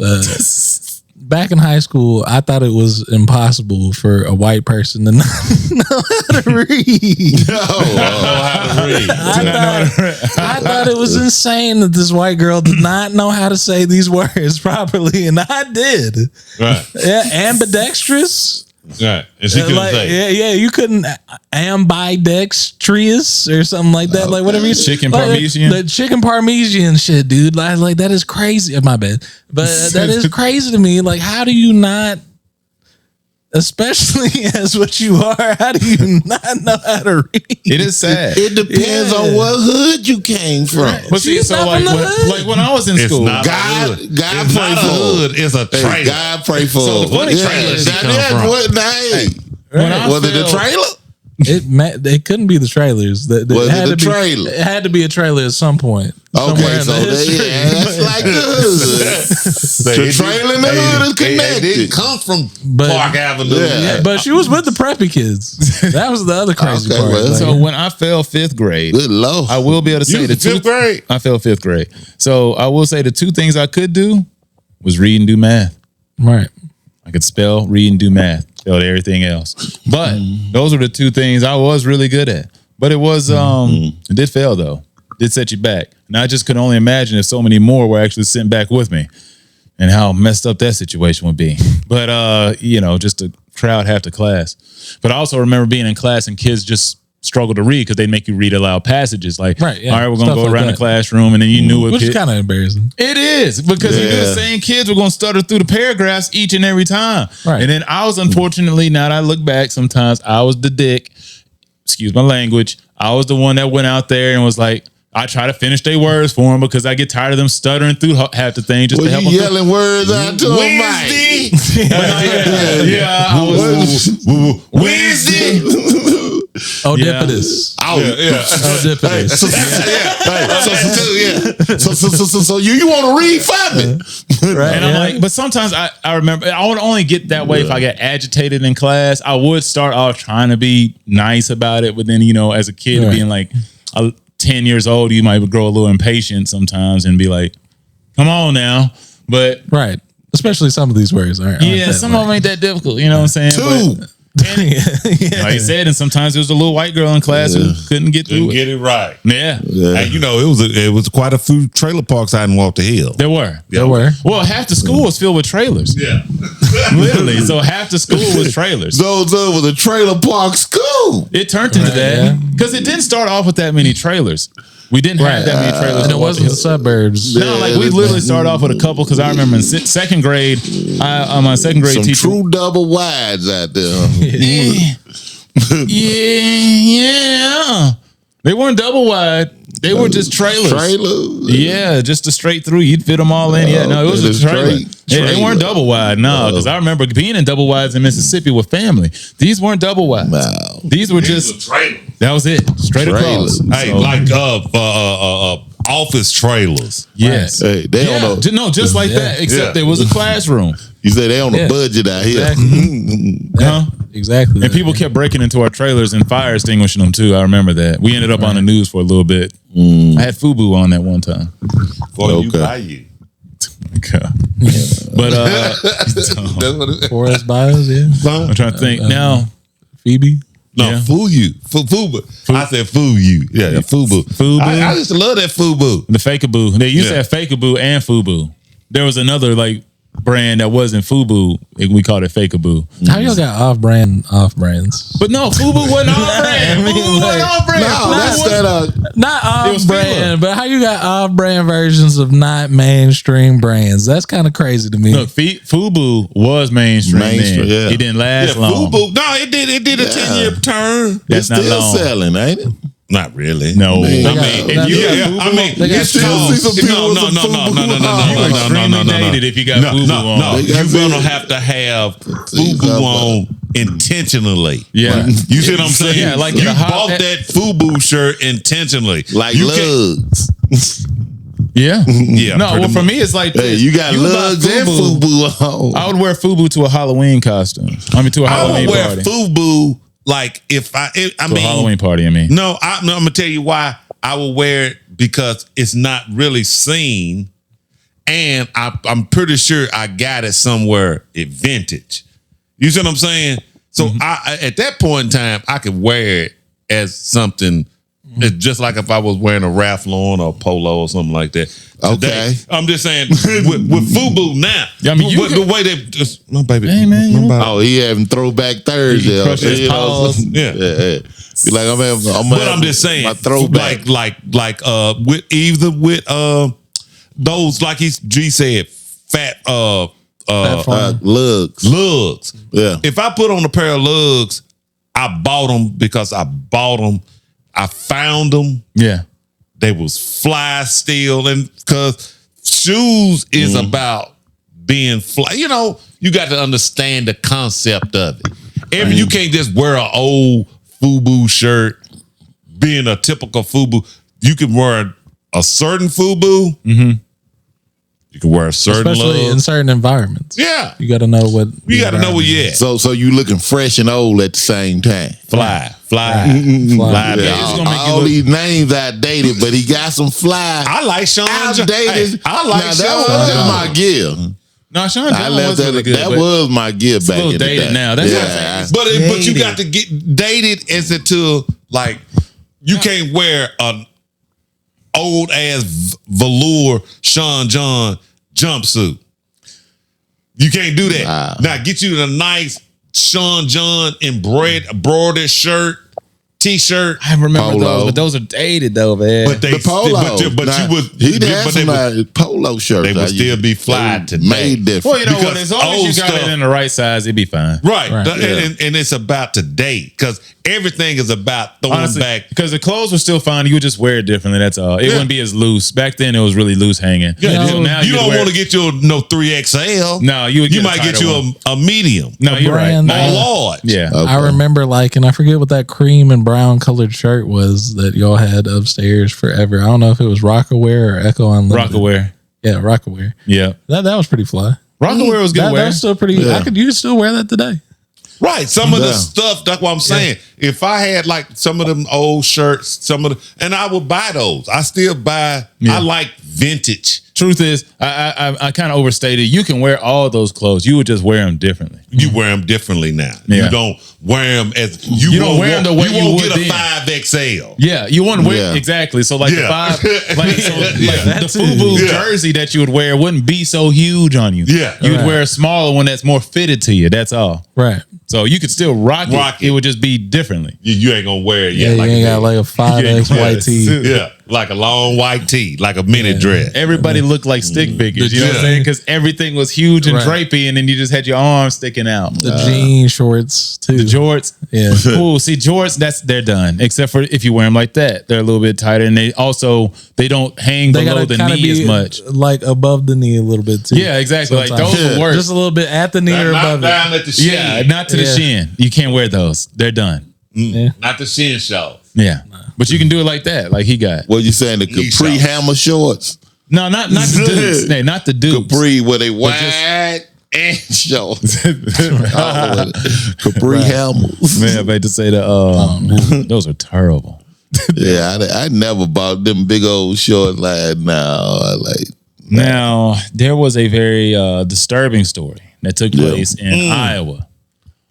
Back in high school, I thought it was impossible for a white person to not know how to read. I thought it was insane that this white girl did not know how to say these words properly, and I did. Right. Yeah, ambidextrous. Right. And she couldn't say. Yeah, you couldn't ambidextrous or something like that. Like whatever you chicken parmesan. The chicken parmesan shit, dude. Like that is crazy. My bad. But that is crazy to me. Like, how do you not, especially as what you are, how do you not know how to read? It is sad. It depends on what hood you came from. Right. But see, so like when I was in school, God pray for hood. It's a trailer. God pray for. So what trailer she come from? Was it the trailer? It couldn't be the trailers. Was it the trailer? It had to be a trailer at some point. Okay, so that's like the hood. The trailer and the hood is connected. It didn't come from Park Avenue. Yeah, but she was with the preppy kids. That was the other crazy part. Well, so when I fell 5th grade, good Lord, I will be able to say the 5th grade. I fell 5th grade. So I will say the 2 things I could do was read and do math. Right. I could spell, read, and do math. Failed everything else. But those are the 2 things I was really good at. But it was it did fail though. It did set you back. And I just could only imagine if so many more were actually sent back with me and how messed up that situation would be. But just to crowd half the class. But I also remember being in class and kids just struggle to read because they make you read aloud passages like, all right, we're gonna go around the classroom, and then you knew what, which is kind of embarrassing. It is, because you knew the same kids were gonna stutter through the paragraphs each and every time. Right. And then I was, unfortunately, now that I look back, sometimes I was the dick. Excuse my language. I was the one that went out there and was like, I try to finish their words for them because I get tired of them stuttering through half the thing just to help them. Yelling words out to them, Wednesday. Wednesday. Odipidus. Odipidus. So you want to read for me? Right. And I'm like, but sometimes I remember I would only get that way if I get agitated in class. I would start off trying to be nice about it, but then, as a kid being like 10 years old, you might grow a little impatient sometimes and be like, come on now. But right. Especially some of these words aren't. Some of them ain't that difficult. You know what I'm saying? Like you said, and sometimes there was a little white girl in class who couldn't get through it. Get it right. Yeah. And it was quite a few trailer parks out in Walter Hill. There were. Well, half the school was filled with trailers. Yeah. Literally. So half the school was trailers. So it was a trailer park school. It turned into that because it didn't start off with that many trailers. We didn't have that many trailers. And it wasn't the suburbs. No, like we literally started off with a couple because I remember in second grade, my second grade Some teacher. true double wides out there. Yeah. They weren't double wide. They were just trailers. Yeah, just a straight through. You'd fit them all in. Yeah, no, it was a trailer. Yeah, they weren't double wide. No, because I remember being in double wides in Mississippi with family. These weren't double wides. Wow. These were just trailers. That was it. Straight across. Hey, So- like office trailers. Yes. Hey, they Yeah. don't know. No, just like that. Except there was a classroom. You say they on a Yeah. budget out here. Huh? Exactly. And people kept breaking into our trailers and fire extinguishing them too. I remember that. We ended up on the news for a little bit. I had FUBU on that one time. For you by you. Okay. But Forest Bios, I'm trying to think now. Phoebe. No, Yeah. fool you. Fubu. I said fool you. Yeah, Fubu. FUBU. I used to love that Fubu. The Fakeaboo. They used to have Fakeaboo and FUBU. There was another like brand that wasn't FUBU. We called it Fakeaboo. How y'all got off brands? But no, FUBU wasn't off brand. FUBU wasn't off brand. No, that's that. Not It was off brand, but how you got off brand versions of not mainstream brands? That's kind of crazy to me. Look, FUBU was mainstream. Mainstream, then. yeah. It didn't last Yeah, long. Fubu. No, it did a 10-year turn. That's It's not still long. selling, ain't it? Not really. No. Man. I They mean, got- if you got Yeah, FUBU, I mean, They got it's still called- see some people no, with no, some no, no, FUBU no, no, no, on. no, no, extremely no, no, no. dated if you got FUBU on. No, They got you're gonna FUBU. have to have Fubu on intentionally. Yeah. You see what I'm saying? Yeah, like you in a hot- bought that Fubu shirt intentionally. Like you can't- lugs. Yeah. Yeah, No, pretty well, for much. me, it's like Hey, you got would buy lugs and FUBU on. I would wear FUBU to a Halloween costume. I mean, to a I Halloween would wear party. Fubu like if I To a mean Halloween party, I mean. No, I'm gonna tell you why I will wear it, because it's not really seen, and I'm pretty sure I got it somewhere at vintage. You see what I'm saying? So I at that point in time, I could wear it as something. It's just like if I was wearing a Ralph Lauren or a polo or something like that. Today, Okay. I'm just saying with FUBU now. Yeah, I mean, you the way they just my baby. Hey, man, you know- Oh, he having throwback Thursday. He crushed his You know, paws. Yeah. yeah. Be like, But I'm just saying, my throwback. like with either with those, like G said, fat lugs. lugs. Yeah. If I put on a pair of lugs, I bought them because I bought them. I found them. Yeah. They was fly still, and because shoes is about being fly. You know, you got to understand the concept of it. You can't just wear an old FUBU shirt, being a typical FUBU. You can wear a certain FUBU. You can wear a certain Especially in lug. certain environments. Yeah. You got to know what. You got to know where you at. So you looking fresh and old at the same time. Fly. It's gonna make you All look- these names outdated, but he got some fly. I like Sean. Outdated. Hey, I like now, Sean. that was my gear. No, Sean I John left was that. really good. That but was my gear it's back a little in the dated day. now. That's yeah. But you got to get dated as it to like you can't wear an old ass velour Sean John jumpsuit. You can't do that. Wow. Now get you a nice Sean John embroidered shirt, t-shirt. I remember Polo. those, but those are dated though, man. But they The polo. but Now, you would he'd have but some they would, polo shirts. they would I still used- be fly they today. Made different. well, you know what? because As long as you old got stuff- it in the right size, it'd be fine. Right. Right. And it's about today because everything is about throwing Honestly, back. because the clothes were still fine. You would just wear it differently. That's all. It wouldn't be as loose. Back then, it was really loose hanging. Yeah, So now you you'd don't wear- want to get your no 3XL. No, you would get you a might get tighter you one. a medium. No, you're right. brand, Or large. Yeah. I remember and I forget what that cream and brown colored shirt was that y'all had upstairs forever. I don't know if it was Rockaware or Echo Unlimited. Rockaware. Yeah, Rockaware. Yeah. That was pretty fly. Rockaware was good That wear. was still pretty. Yeah. You could still wear that today. Right. Some of the Yeah. stuff, that's what I'm saying. If I had like some of them old shirts, and I would buy those. I still buy, Yeah. I like vintage. Truth is, I kind of overstated. You can wear all those clothes. You would just wear them differently. You wear them differently now. Yeah. You don't wear them as You don't won't wear 'em the want- way you you won't would get a then. 5XL. Yeah, you wouldn't wear Yeah. exactly. So like Yeah. the five, like so, Yeah. like the FUBU Yeah. jersey that you would wear wouldn't be so huge on you. Yeah. you would Right. wear a smaller one that's more fitted to you. That's all. Right. So you could still rock it. Rock it. It would just be differently. You ain't gonna wear it Yeah, yet. you ain't got like a 5X Yeah. white tee. Yeah. like a long white tee, like a mini dress. Everybody looked like stick figures. You know what I'm saying? Because everything was huge and drapey, and then you just had your arms sticking out. The jean shorts too. The jorts. Yeah. Oh, see, jorts, they're done. Except for if you wear them like that. They're a little bit tighter, and they don't hang below the knee as much. Like above the knee a little bit too. Yeah, exactly. Sometimes. Like those will work. Just a little bit at the knee or above down it. at the shin. Yeah, not to the shin. You can't wear those. They're done. Not the shin shorts. Yeah. But you can do it like that, like he got. What you saying, the Capri Hammer shorts? No, not the dudes. Hey, not the dudes. Capri where they wide and short. Capri Hammers. Man, I hate to say that. Those are terrible. Yeah, I never bought them big old shorts like now. Now, there was a very disturbing story that took place in Iowa.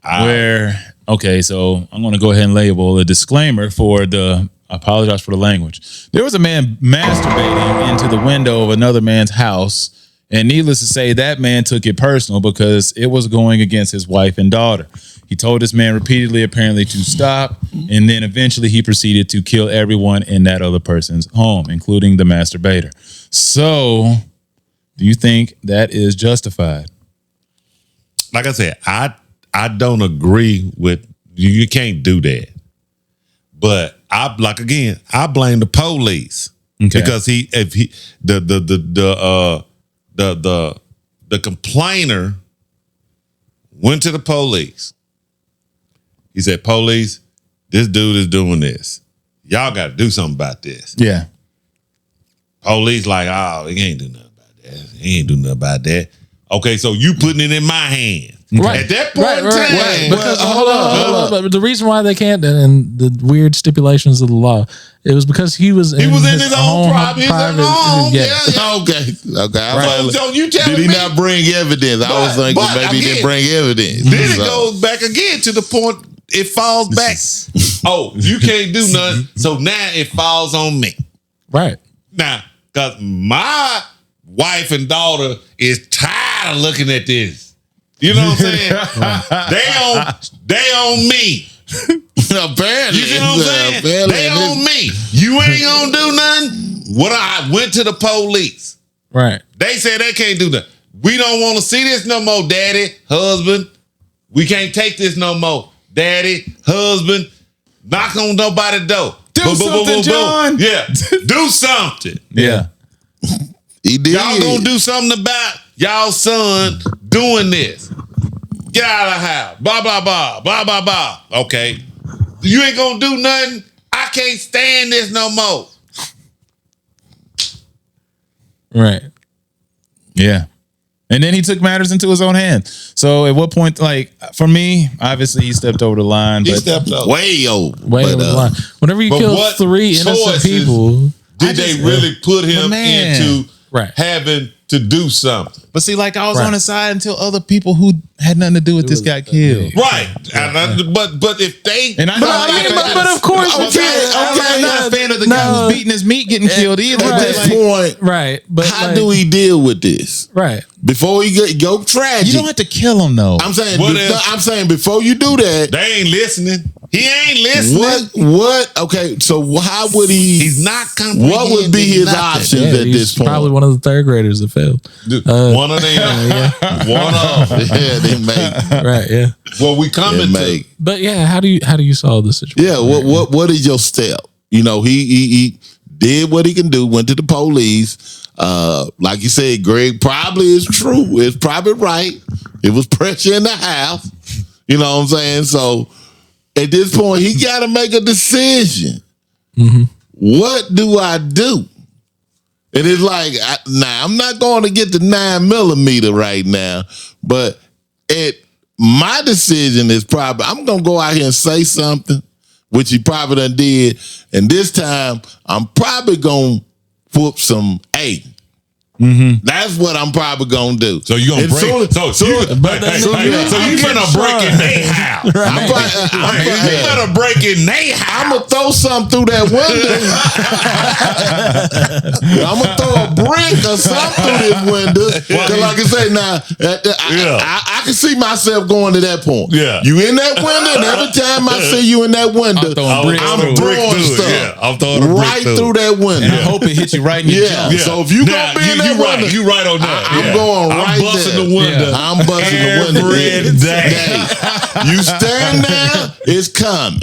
Where, okay, so I'm going to go ahead and label a disclaimer I apologize for the language. There was a man masturbating into the window of another man's house, and needless to say, that man took it personal because it was going against his wife and daughter. He told this man repeatedly, apparently, to stop, and then eventually he proceeded to kill everyone in that other person's home, including the masturbator. So, do you think that is justified? Like I said, I don't agree with you. You can't do that. But I blame the police because the complainer went to the police. He said, "Police, this dude is doing this. Y'all got to do something about this." Yeah. Police like, "Oh, he ain't do nothing about that. He ain't do nothing about that." Okay, so you putting it in my hands. Right. At that point in time. Because hold on. But the reason why they can't, and the weird stipulations of the law, it was because he was in his own private home. Yeah. Okay. Right. So you did he not bring evidence? I was thinking maybe he didn't bring evidence. Then it goes back again to the point it falls back. Oh, you can't do nothing. So now it falls on me. Right. Now, because my wife and daughter is tired of looking at this. You know what I'm saying? They on me. Apparently. You know what I'm saying? They on me. You ain't gonna do nothing. What I went to the police. Right. They said they can't do nothing. We don't want to see this no more, daddy, husband. We can't take this no more. Daddy, husband, knock on nobody's door. Do something, John. Yeah. Do something. Yeah. He did. Y'all gonna do something about y'all son doing this. Get out of the house. Blah, blah, blah. Blah, blah, blah. Okay. You ain't gonna do nothing. I can't stand this no more. Right. Yeah. And then he took matters into his own hands. So at what point, like, for me, obviously he stepped over the line. He stepped way over. Way over the line. Whenever you kill 3 innocent people. Did they really put him into having to do something? But see, like, I was on his side until other people who had nothing to do with this got killed. Right. But if they... And but of course... I'm not a fan of the guy who's beating his meat getting killed either. At this point, but how do we deal with this? Right. Before he go tragic. You don't have to kill him, though. I'm saying before you do that... They ain't listening. He ain't listening. What? Okay, so how would he... He's not comprehending. What would be his options at this point? Probably one of the third graders that failed. One of them. One of them. Yeah, they make. Right, yeah. Well, we coming to. But yeah, how do you solve the situation? Yeah, what is your step? You know, he did what he can do, went to the police. Like you said, Greg, probably is true. It's probably right. It was pressure in the house. You know what I'm saying? So at this point, he got to make a decision. Mm-hmm. What do I do? And it's like, I'm not going to get the 9mm right now, but my decision is probably, I'm going to go out here and say something, which he probably done did. And this time, I'm probably going to whoop some A. Mm-hmm. That's what I'm probably gonna do. So you gonna break? You gonna break in their house? You better break in their house. I'm gonna throw something through that window. I'm gonna throw a brick or something through this window. Because like I say, now I I can see myself going to that point. Yeah. You in that window, and every time I see you in that window, I'm throwing stuff. Yeah, I'm throwing a brick right through that window. And I hope it hits you right in your jump. So if you gonna be in that window, you right on that. I'm going right I'm busting there. the window. I'm busting the window every day. You stand there, it's coming.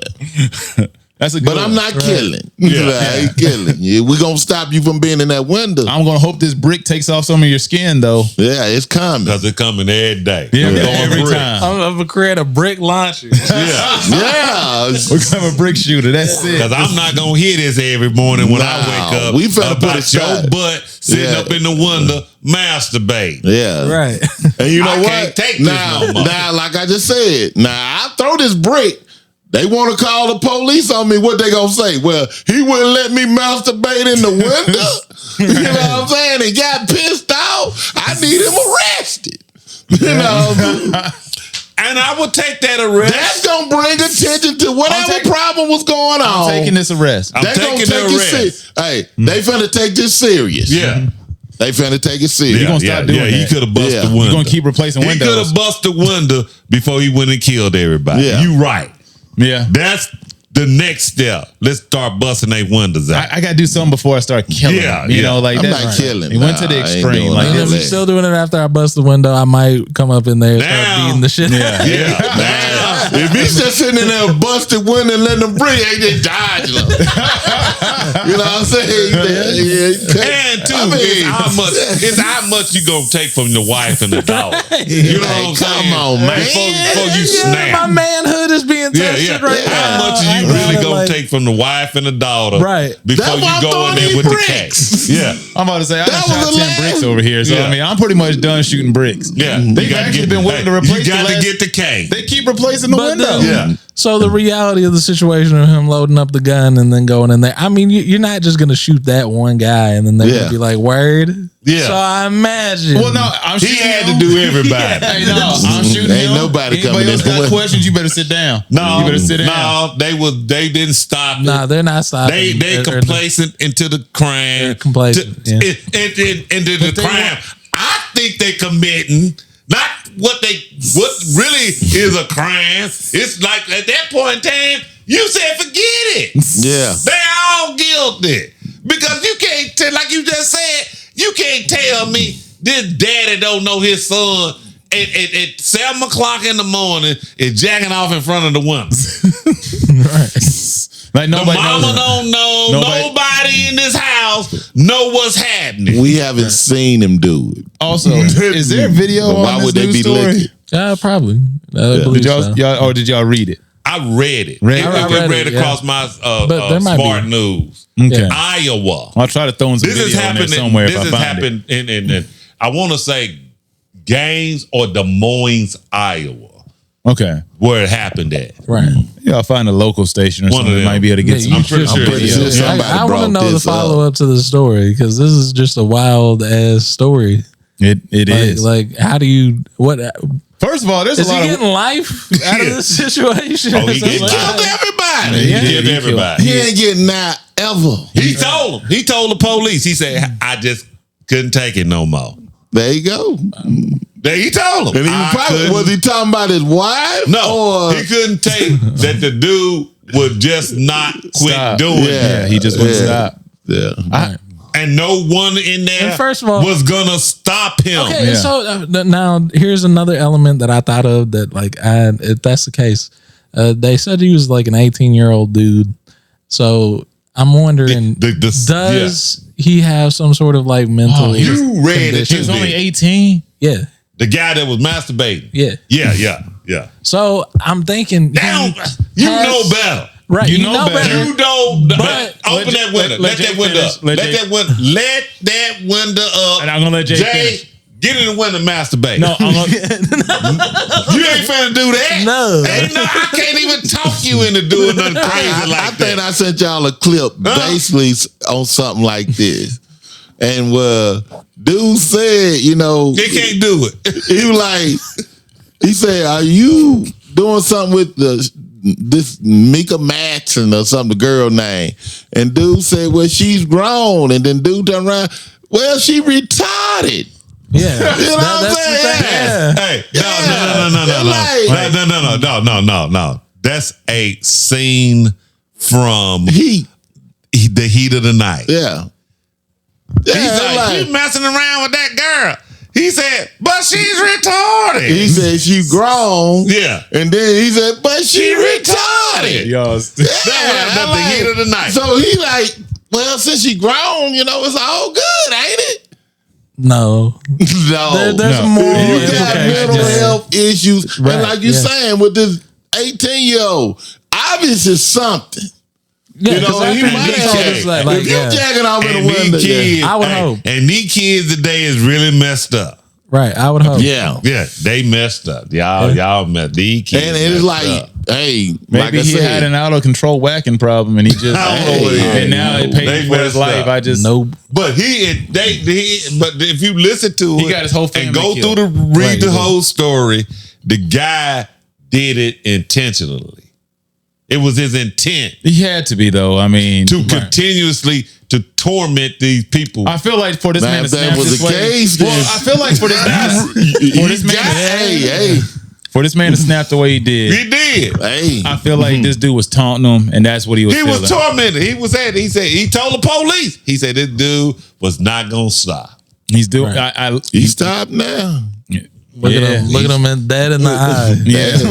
That's a good But I'm not killing. Yeah. I ain't killing you. We're going to stop you from being in that window. I'm going to hope this brick takes off some of your skin, though. Yeah, it's coming. Because it's coming every day. Yeah, every time. I'm going to create a brick launcher. Yeah. We're going to have a brick shooter. That's it. Because I'm not going to hear this every morning when I wake up. We finna put it your aside. butt sitting up in the window masturbating. Yeah. Right. And you know I what? can't take this no more. Now, like I just said, I throw this brick. They want to call the police on me. What they gonna say? Well, he wouldn't let me masturbate in the window. You know what I'm saying? He got pissed off. I need him arrested. You know. And I would take that arrest. That's gonna bring attention to whatever problem was going on. I'm taking this arrest. I'm taking the arrest. Hey, they finna take this serious. Yeah. They finna take it serious. You're gonna stop doing that. He could have busted the window. You're gonna keep replacing windows. He could have busted the window before he went and killed everybody. Yeah. You right. Yeah. That's the next step. Let's start busting their windows out. I got to do something before I start killing. Yeah, You know, like I'm that's not killing. He went to the Nah, I ain't extreme. doing Like that. And if he's still doing it after I bust the window, I might come up in there and start Now- beating the shit. Yeah. Now, if he's just sitting in there busted window and letting them breathe, ain't just dodging them. You know what I'm saying? And two, it's how much you gonna take from the wife and the dog. You know what I'm saying? Come on, man. Before you snap. My manhood is being tested right now. How much are you really gonna take from the wife and the daughter? Right. Before That's why you I'm go in throwing there these with the bricks. cake. Yeah. I'm about to say I That done was shot the 10 last- bricks over here. So Yeah. I mean, I'm pretty much done shooting bricks. Yeah. They've actually been willing to replace You gotta the last- get the cake. They keep replacing the window. Yeah. So the reality of the situation of him loading up the gun and then going in there, I mean, you're not just going to shoot that one guy and then they're going to be like, word? Yeah. So I imagine. Well, no, I'm He shooting had him. to do everybody. Hey, no, I'm shooting Ain't him. nobody Anybody coming else in got with- questions? You better sit down. No, you better sit down. no, they didn't stop. Nah, they're not stopping. They complacent into the crime. They're complacent, To- yeah. into the crime. I think they committing not what really is a crime. It's like at that point in time, you said forget it. Yeah. They all guilty because you can't tell, like you just said, you can't tell me this daddy don't know his son at 7 o'clock in the morning is jacking off in front of the window. Like The nobody mama knows. don't know. Nobody- Nobody in this house know what's happening. We haven't seen him do it. Also, is there a video But why on this would they news be story? looking? Probably. I believe Did y'all, so. or did y'all read it? I read it. Read it? It I read read it, across yeah. my But there might smart be. news. Okay. Iowa. I'll try to throw in some This has video in there happened. somewhere This if I has find it. happened in I want to say Gaines or Des Moines, Iowa, Okay. where it happened at. Right. Yeah, I'll find a local station or One of something. them. Might be able to get Yeah, some. you I'm pretty should- sure I'm pretty it sure is. somebody I want to brought know the this follow up. up to the story because this is just a wild ass story. It is. Like, how do you what? First of all, there's Is a he lot of. getting life out of this situation? Oh, he He Like- killed everybody. He Yeah, killed he everybody. He ain't getting out ever. He told him. He told the police. He said, "I just couldn't take it no more." There you go. He told him. And he I probably, couldn't- was he talking about his wife? No, Or, he couldn't take that the dude would just not quit Stop. doing it. Yeah, he just wouldn't stop. yeah. And no one in there And first of all- was gonna stop him. Okay, Yeah. so now here's another element that I thought of that, like, if that's the case, they said he was like an 18-year-old dude. So I'm wondering, does he have some sort of like mental? You read it. He was only 18. Yeah, The guy that was masturbating. yeah. Yeah. So I'm thinking, Now he you has- know better. right? You You know know better. better. You know, But- open that window. Let that Jay window finish. up. Let Let Jay- that window up. And I'm gonna let Jay finish. get in the window and masturbate. No, I'm gonna, you ain't finna do that. No. I can't even talk you into doing nothing crazy I like think that. I sent y'all a clip basically on something like this. And dude said, They can't do it. he was like, he said, "Are you doing something with this Mika Matson or something, the girl name?" And dude said, "Well, she's grown." And then dude turned around, "Well, she retarded." Yeah. You know what I'm saying? Hey, no. That's a scene from Heat. The Heat of the Night. Yeah. He's like, you messing around with that girl. He said, but she's retarded. He said she grown. Yeah. And then he said, but she retarded. Yo, That's the Heat of the Night. So he like, well, since she grown, it's all good, ain't it? No. There's more. You got mental health issues. Right, and like you're saying, with this 18-year-old, obviously something. Yeah, he might have. If you jacking off in the window, kids, I would hope. And these kids today is really messed up. Right, I would hope. Yeah, they messed up. Y'all messed. These kids, and it's like, hey, maybe he had an out of control whacking problem, and he just and now it paid for his life. Up. I just But but if you listen to it, he got his whole family and go killed. through read the whole story, the guy did it intentionally. It was his intent. He had to be, though. I mean, to continuously to torment these people. I feel like for this man to snap was this the way. case, Well, I feel like for this man to snap the way he did. He did. Hey, I feel like this dude was taunting him, and that's what he was. He was tormented. He was at. He said he told the police. He said this dude was not gonna stop. He's doing. He stopped now. Look at him and dead in the eye. Like this.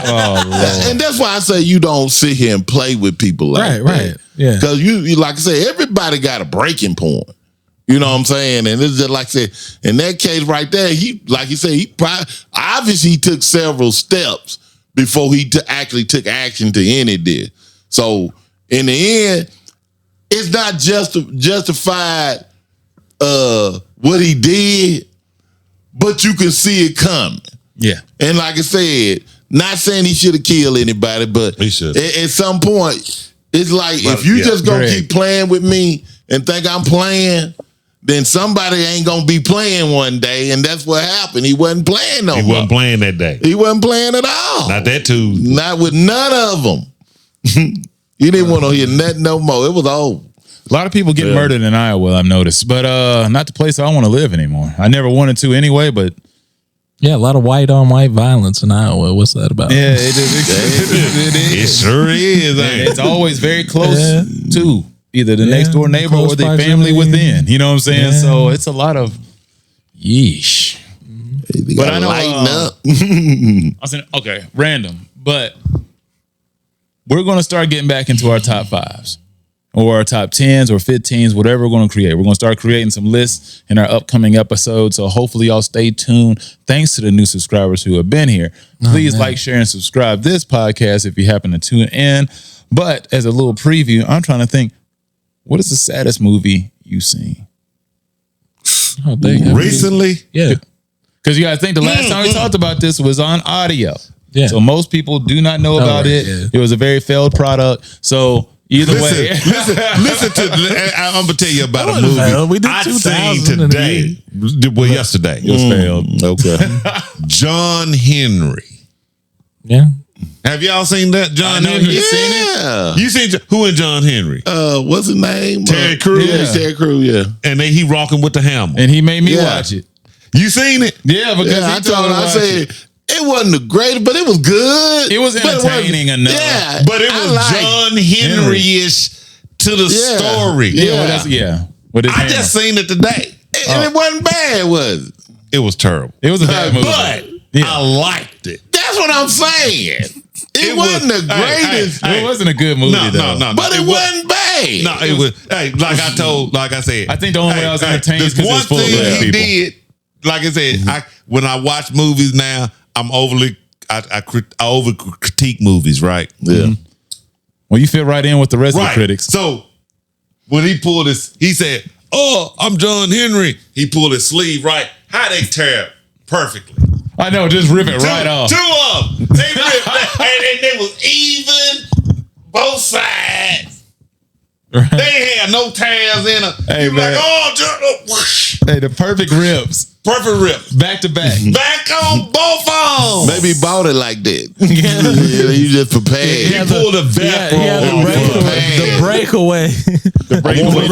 Oh, Lord. And that's why I say you don't sit here and play with people like that. Right. Yeah. Because you like I say, everybody got a breaking point. You know what I'm saying? And it's just like I said, in that case right there, he probably obviously took several steps before he actually took action to end it there. So in the end, it's not justified what he did, but you can see it coming. Yeah. And like I said, not saying he should have killed anybody, but he should. At some point, it's like if you just gonna keep playing with me and think I'm playing, then somebody ain't gonna be playing one day, and that's what happened. He wasn't playing no more. He wasn't playing that day. He wasn't playing at all. Not that Tuesday. Not with none of them. He didn't want to hear nothing no more. It was over. A lot of people get murdered in Iowa, I've noticed, but not the place I want to live anymore. I never wanted to anyway, but yeah, a lot of white on white violence in Iowa. What's that about? Yeah, it sure is. It's always very close to either the next door neighbor or the family within. You know what I'm saying? Yeah. So it's a lot of yeesh. But I know lighten up. I said, okay, random, but we're going to start getting back into our top fives. Or our top 10s or 15s, whatever we're going to create. We're going to start creating some lists in our upcoming episodes. So hopefully y'all stay tuned. Thanks to the new subscribers who have been here. Please like, share, and subscribe this podcast if you happen to tune in. But as a little preview, I'm trying to think, what is the saddest movie you've seen? Recently? Yeah. Because you got to think the last time we talked about this was on audio. Yeah. So most people do not know about it. Yeah. It was a very failed product. So either way, listen to. I'm gonna tell you about a movie we did I 2000 seen today. Well, yesterday it was failed. Okay. John Henry. Yeah. Have y'all seen that? John Henry. You seen it? You seen who in John Henry? What's his name? Terry Crews. Yeah, Terry Crews. Yeah. And he rocking with the hammer. and he made me watch it. You seen it? Yeah, because Yeah, he I told told me him. I to watch said it. it wasn't the greatest, but it was good. It was entertaining enough. Yeah, But it was John Henry-ish to the story. With his I hammer. just seen it today. And it wasn't bad, was it? It was terrible. It was a bad movie. But I liked it. That's what I'm saying. It wasn't the greatest. It wasn't a good movie though. No. But it wasn't bad. No, it was. Hey, like I said. I think the only way I was entertained is this because one it's full of thing black he people. did. Like I said, when I watch movies now, I'm overly. I over critique movies, right? Yeah. Well, you fit right in with the rest of the Right. critics. So when he pulled his, he said, "Oh, I'm John Henry." He pulled his sleeve right. How they tear it perfectly. I know, just rip it right off. Two of them. They ripped and they was even both sides. Right. They had no tears in them. Hey, You man. like, oh, John, whoosh. Hey, the perfect ribs. Perfect ribs. Back to back. Back on both arms. Maybe he bought it like that. You just prepared. He pulled a back the breakaway. I want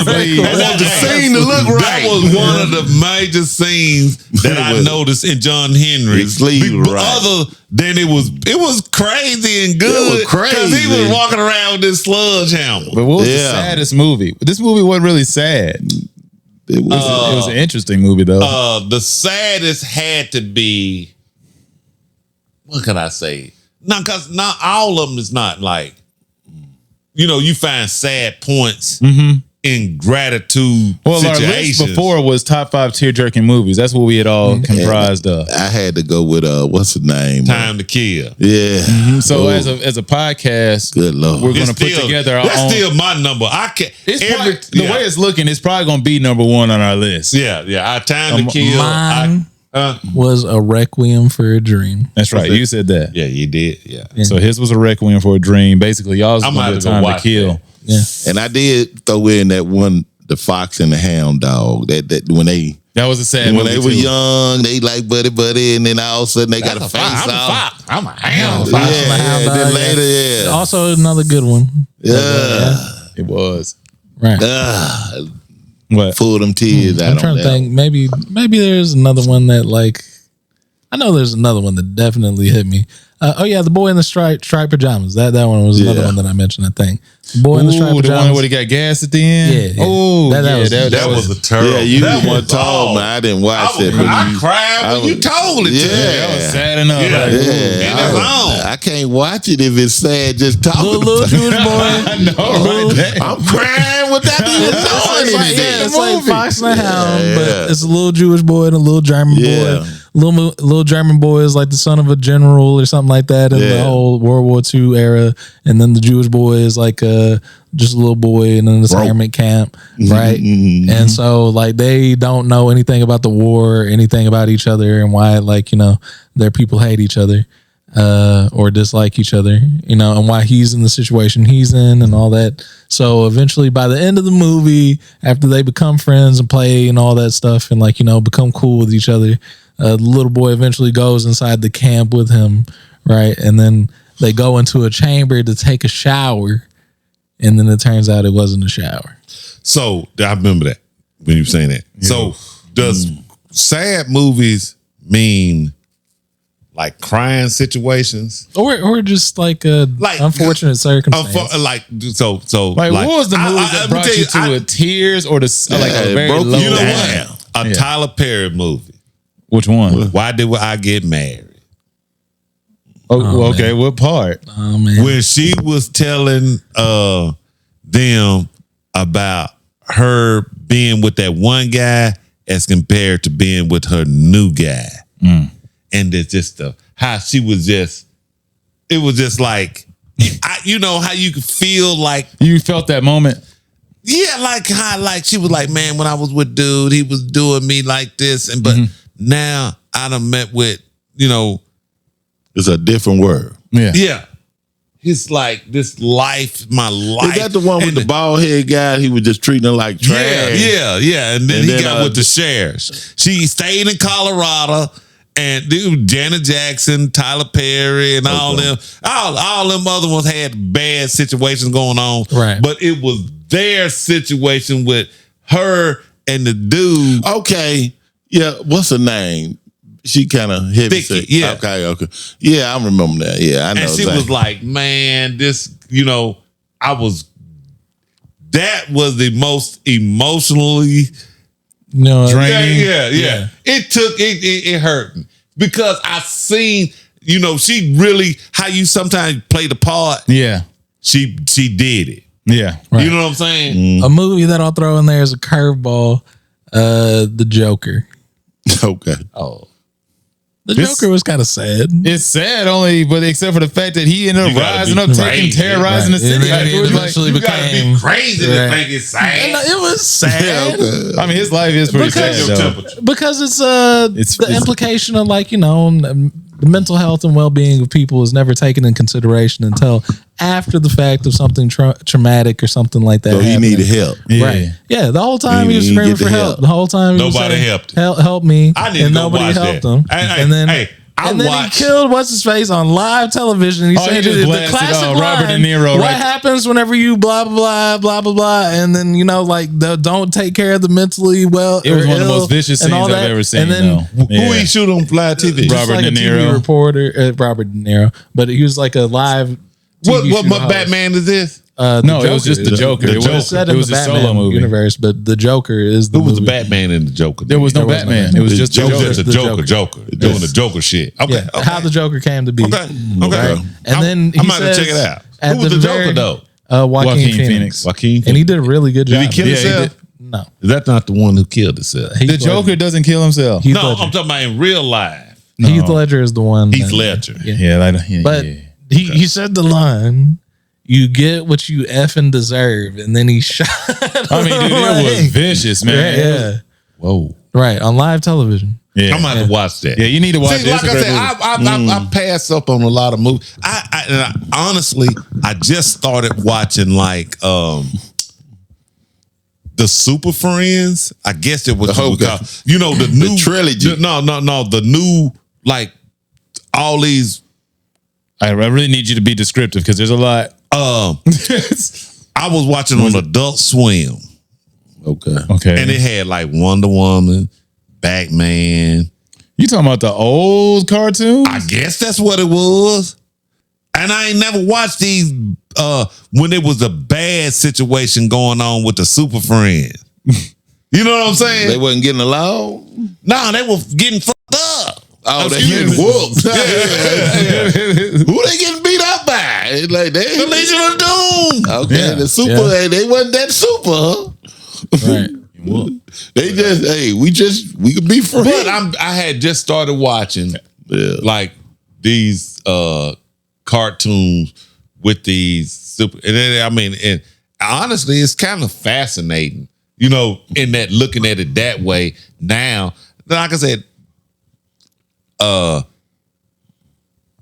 the scene to look right. That was one of the major scenes that I noticed in John Henry. His sleeve right. Other than it was crazy and good. It was crazy. Because he was walking around with this sludge hammer. But what was the saddest movie? This movie wasn't really sad. It was an interesting movie though. The saddest had to be, what can I say? No, because not all of them is not like, you find sad points in gratitude Well, our list before was top 5 tear-jerking movies. That's what we had all comprised of. I had to go with what's the name? Time to Kill. Yeah. So as a podcast, good Lord, we're going to put together our own. That's still my number. I can't. The way it's looking, it's probably going to be number 1 on our list. Yeah. Our Time to Kill. Mine was A Requiem for a Dream. That's right. You said that. Yeah, you did. Yeah. So his was A Requiem for a Dream. Basically, y'all's going to do Time to Kill. That. Yeah. And I did throw in that one, the Fox and the Hound Dog. That when they. That was a sad when movie they were too. young, they like buddy, and then all of a sudden they got a face off. I'm a hound. Then later, Also another good one. It was. Right. What? Pull them tears out. I'm trying to think. Maybe there's another one that I know there's another one that definitely hit me. The Boy in the striped pajamas. That one was another one that I mentioned. I think the Boy in the striped pajamas. The one where he got gas at the end. Yeah. Oh, that was a terrible. Yeah, you the one told me. I didn't watch it. I cried when you told it. That was sad enough. I can't watch it if it's sad. Just talking. Little Jewish boy. I know. I'm crying without even knowing anything. It's like Fox and the Hound, but it's a little Jewish boy and a little German boy. Little German boy is like the son of a general or something like that in the whole World War II era, and then the Jewish boy is like just a little boy in an assignment camp, right? And so like they don't know anything about the war or anything about each other and why their people hate each other or dislike each other, and why he's in the situation he's in and all that. So eventually by the end of the movie, after they become friends and play and all that stuff and become cool with each other, the little boy eventually goes inside the camp with him, right? And then they go into a chamber to take a shower, and then it turns out it wasn't a shower. So I remember that when you were saying that. Yeah. So does sad movies mean like crying situations, or just like unfortunate circumstances? So what was the movie that brought you to a tears or a very low? You know what? A Tyler Perry movie. Which one? Why Did I Get Married? Okay. What part? Oh man. When she was telling them about her being with that one guy as compared to being with her new guy. And it's just how she was just, it was just like, how you could feel like. You felt that moment? Yeah, like how she was like, man, when I was with dude, he was doing me like this. But now I done met with, it's a different word. Yeah. He's like, this life, my life. Is that the one with the bald head guy? He was just treating her like trash. Yeah. And then he got with the sheriff. She stayed in Colorado, and dude, Janet Jackson, Tyler Perry, and all them other ones had bad situations going on. Right. But it was their situation with her and the dude. Okay. Yeah. What's her name? She kind of hit me. Yeah. Okay. Yeah, I remember that. Yeah, I know. And she was like, man, this, that was the most emotionally draining. Yeah. It hurt me because I seen, she really, how you sometimes play the part. Yeah. She did it. Yeah. Right. You know what I'm saying? A movie that I'll throw in there is a curveball, The Joker. Okay. Oh. The Joker was kind of sad. It's sad only, but except for the fact that he ended up rising up, terrorizing the city. It eventually became crazy to think it's sad. It was sad. I mean, his life is pretty sad. Because it's the implication of the mental health and well-being of people is never taken in consideration until after the fact of something traumatic or something like that. So he needed help. Yeah. Right. Yeah. The whole time he was He screaming get for the help. help. The whole time he was Nobody saying, helped him. Help me. I need to and go nobody watch helped that. him. Hey, and then, I and then watched. he killed what's his face on live television. He said just the blasted classic out line, Robert De Niro, what right? happens whenever you blah blah blah blah blah, and then like don't take care of the mentally well. It was one of the ill most vicious and scenes all I've that. ever seen. And then though. Who he shoot on live TV? just Robert like a De TV Niro. reporter, Robert De Niro, but he was like a live. What TV show host. Batman is this? The No, it was just the Joker. The It Joker. was Set it in was the a Batman solo movie. universe, but the Joker is the Who was the movie. Batman and the Joker? There was no There was no Batman. Batman. It was just It was Joker. just The a Joker doing the Joker shit. Okay, Yeah, okay. how the Joker came to be. Okay. Right? And then I'm he about to says check it out. at Who was the the Joker very- though? Joaquin Phoenix. Joaquin And he did a really good job. Did he kill Yeah, he himself? did. No. Is that not the one who killed himself? Heath The Joker Ledger. doesn't kill himself. Heath No, Ledger. I'm talking about in real life. Heath Ledger is the one. Heath that- Ledger. Yeah, But he said the line, "You get what you effing deserve," and then he shot. I mean, dude, it was vicious, man. Yeah. Whoa. Right, on live television. Yeah. I'm gonna have to watch that. Yeah, you need to watch See, this. like I said, I pass up on a lot of movies. I honestly, I just started watching like the Super Friends. I guess it was The whole call. You know, the new trilogy. No, the new like all these. I really need you to be descriptive because there's a lot. I was watching on Adult Swim. Okay. Okay. And it had like Wonder Woman, Batman. You talking about the old cartoons? I guess that's what it was. And I ain't never watched these when there was a bad situation going on with the Super Friends. You know what I'm saying? They wasn't getting along. Nah, they were getting fucked up. Oh, they Excuse getting me. whooped. Who they getting beat up by? It's like they The Legion of Doom. Okay, Yeah. the super. They wasn't that super. Huh? Right. They just we could be free. But I had just started watching like these cartoons with these super, and then, I mean, and honestly, it's kind of fascinating, you know, in that looking at it that way now. Like I said,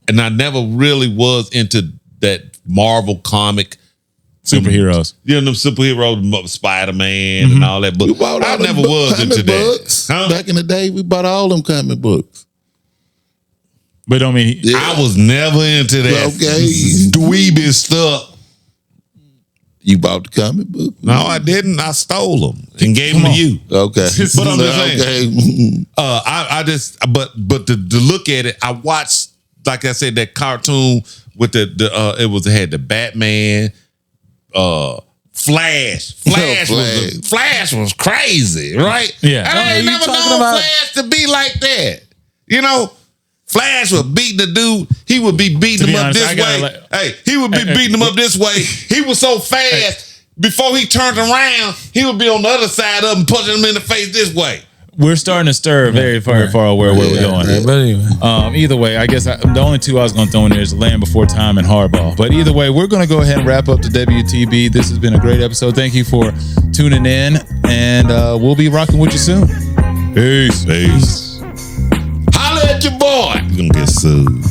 and I never really was into that Marvel comic Superheroes. You know, them superheroes, Spider-Man and all that. But I never was into that. Huh? Back in the day, we bought all them comic books. But I mean, I was never into that dweeby stuff. You bought the comic book? No, I didn't. I stole them and gave them to you. Okay. But I'm just saying, I just, but to look at it, I watched, like I said, that cartoon with it had the Batman, Flash. Flash was crazy, right? Yeah. And I ain't never known Flash to be like that. You know, Flash would beat the dude. He would be beating him up this way. He would be beating him up this way. He was so fast. Before he turned around, he would be on the other side of him, punching him in the face this way. We're starting to stir very far aware where we're going. Right, but anyway. Either way, I guess the only two I was going to throw in there is Land Before Time and Hardball. But either way, we're going to go ahead and wrap up the WTB. This has been a great episode. Thank you for tuning in, and we'll be rocking with you soon. Peace. Holla at your boy. You're going to get sued.